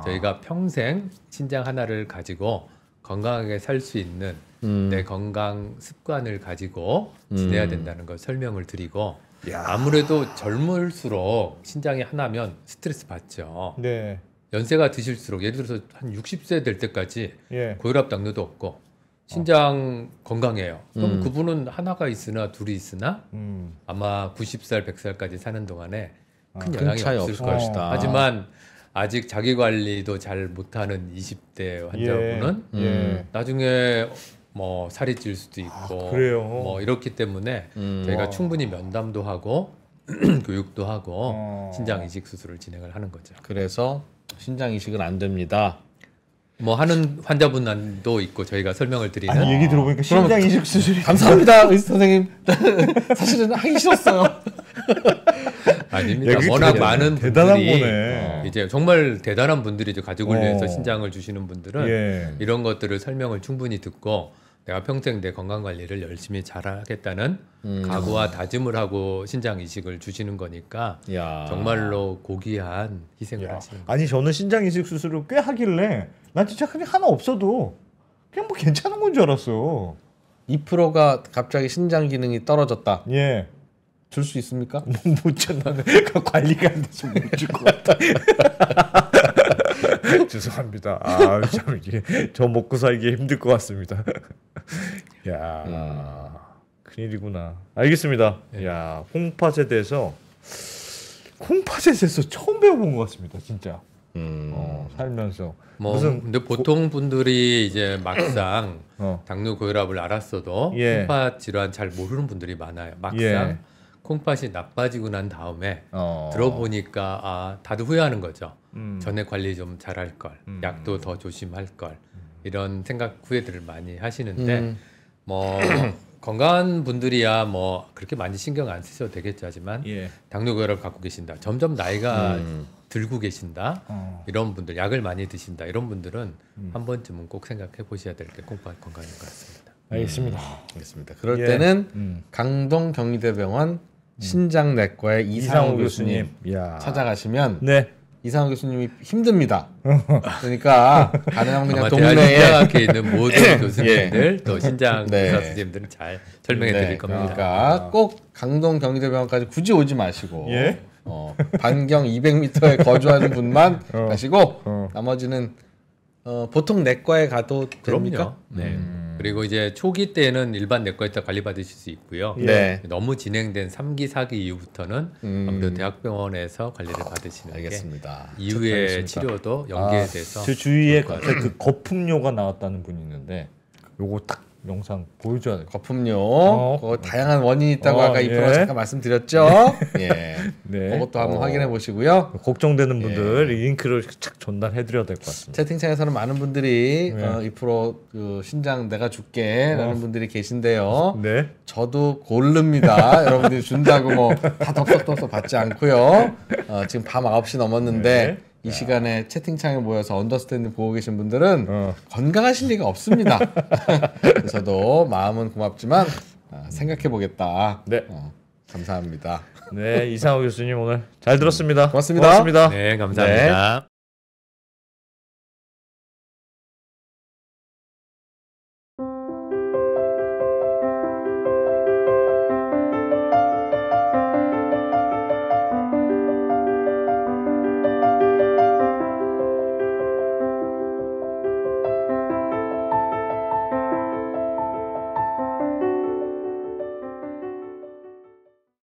저희가 평생 신장 하나를 가지고 건강하게 살 수 있는 내 건강 습관을 가지고 지내야 된다는 걸 설명을 드리고 아무래도 젊을수록 신장이 하나면 스트레스 받죠. 네. 연세가 드실수록 예를 들어서 한 60세 될 때까지 예. 고혈압 당뇨도 없고 신장 건강해요. 그럼 그분은 하나가 있으나 둘이 있으나 아마 90살, 100살까지 사는 동안에 큰 큰 영향이 차이 없을 없을 거예요. 것이다. 하지만 아직 자기 관리도 잘 못하는 20대 환자분은 예. 나중에 뭐 살이 찔 수도 있고 그래요? 뭐 이렇기 때문에 저희가 충분히 면담도 하고 교육도 하고 신장 이식 수술을 진행을 하는 거죠. 그래서 신장 이식은 안 됩니다. 뭐 하는 환자분도 있고 저희가 설명을 드리는 아니 얘기 들어보니까 신장 이식 수술이 감사합니다, 의사 선생님. 사실은 하기 싫었어요. 아닙니다. 야, 그게 워낙 되게 많은 대단한 분들이 거네. 이제 정말 대단한 분들이죠. 가족을 위해서 신장을 주시는 분들은 예. 이런 것들을 설명을 충분히 듣고 내가 평생 내 건강 관리를 열심히 잘하겠다는 각오와 다짐을 하고 신장 이식을 주시는 거니까 야. 정말로 고귀한 희생을 하시는 거예요. 아니 저는 신장 이식 수술을 꽤 하길래 난 진짜 그냥 하나 없어도 그냥 뭐 괜찮은 건 줄 알았어. 2%가 갑자기 신장 기능이 떨어졌다. 예. 줄 수 있습니까? 못 줘. 나는 그 관리가 안 돼서 못 줄 것 같아. 죄송합니다. 아, 참 이게 저 먹고 살기 힘들 것 같습니다. 야, 큰일이구나. 알겠습니다. 야, 콩팥에 대해서 처음 배워본 것 같습니다. 진짜. 살면서 뭐 무슨 근데 보통 분들이 이제 막상 당뇨 고혈압을 알았어도 예. 콩팥 질환 잘 모르는 분들이 많아요. 막상 예. 콩팥이 나빠지고 난 다음에 어. 들어보니까 아 다들 후회하는 거죠. 전에 관리 좀 잘할 걸, 약도 더 조심할 걸 이런 생각 후회들을 많이 하시는데 뭐 건강한 분들이야 뭐 그렇게 많이 신경 안 쓰셔도 되겠죠. 하지만 예. 당뇨 고혈압 갖고 계신다. 점점 나이가 들고 계신다. 이런 분들 약을 많이 드신다. 이런 분들은 한 번쯤은 꼭 생각해 보셔야 될 게 콩팥 건강인 것 같습니다. 알겠습니다. 알겠습니다. 그럴 예. 때는 강동 경희대병원 신장내과의 이상호 교수님 야. 찾아가시면 네. 이상호 교수님이 힘듭니다. 그러니까 가능하면 그냥 아마 동네에 대학에 있는 모든 교수님들 또 신장 네. 의사 선생님들은 잘 설명해 드릴 겁니다. 그러니까 꼭 강동 경희대병원까지 굳이 오지 마시고 예. 반경 200m에 거주하는 분만 가시고 나머지는 보통 내과에 가도 됩니까? 그럼요. 네. 그리고 이제 초기 때는 일반 내과에서 관리 받으실 수 있고요. 네. 너무 진행된 3기, 4기 이후부터는 아무래도 대학병원에서 관리를 받으시는 알겠습니다. 게 이후의 알겠습니다. 치료도 연계돼서 제 주위에 갑자기 그 거품료가 나왔다는 분이 있는데 요거 딱 영상 보여줘야 될 것 같아요. 거품료 그거 다양한 원인이 있다고 아까 예. 2% 잠깐 말씀드렸죠. 예. 네. 그것도 한번 확인해 보시고요. 걱정되는 분들 이 링크를 착 전달해 드려야 될 것 같습니다. 채팅창에서는 많은 분들이 2%그 신장 내가 줄게라는 분들이 계신데요. 네. 저도 고릅니다. 여러분들이 준다고 뭐 다 덥석덥석 받지 않고요. 지금 밤 9시 넘었는데 네. 이 시간에 채팅창에 모여서 언더스탠딩 보고 계신 분들은 건강하실 리가 없습니다. 저도 마음은 고맙지만 생각해 보겠다. 네. 감사합니다. 네, 이상호 교수님 오늘 잘 들었습니다. 고맙습니다. 고맙습니다. 네, 감사합니다.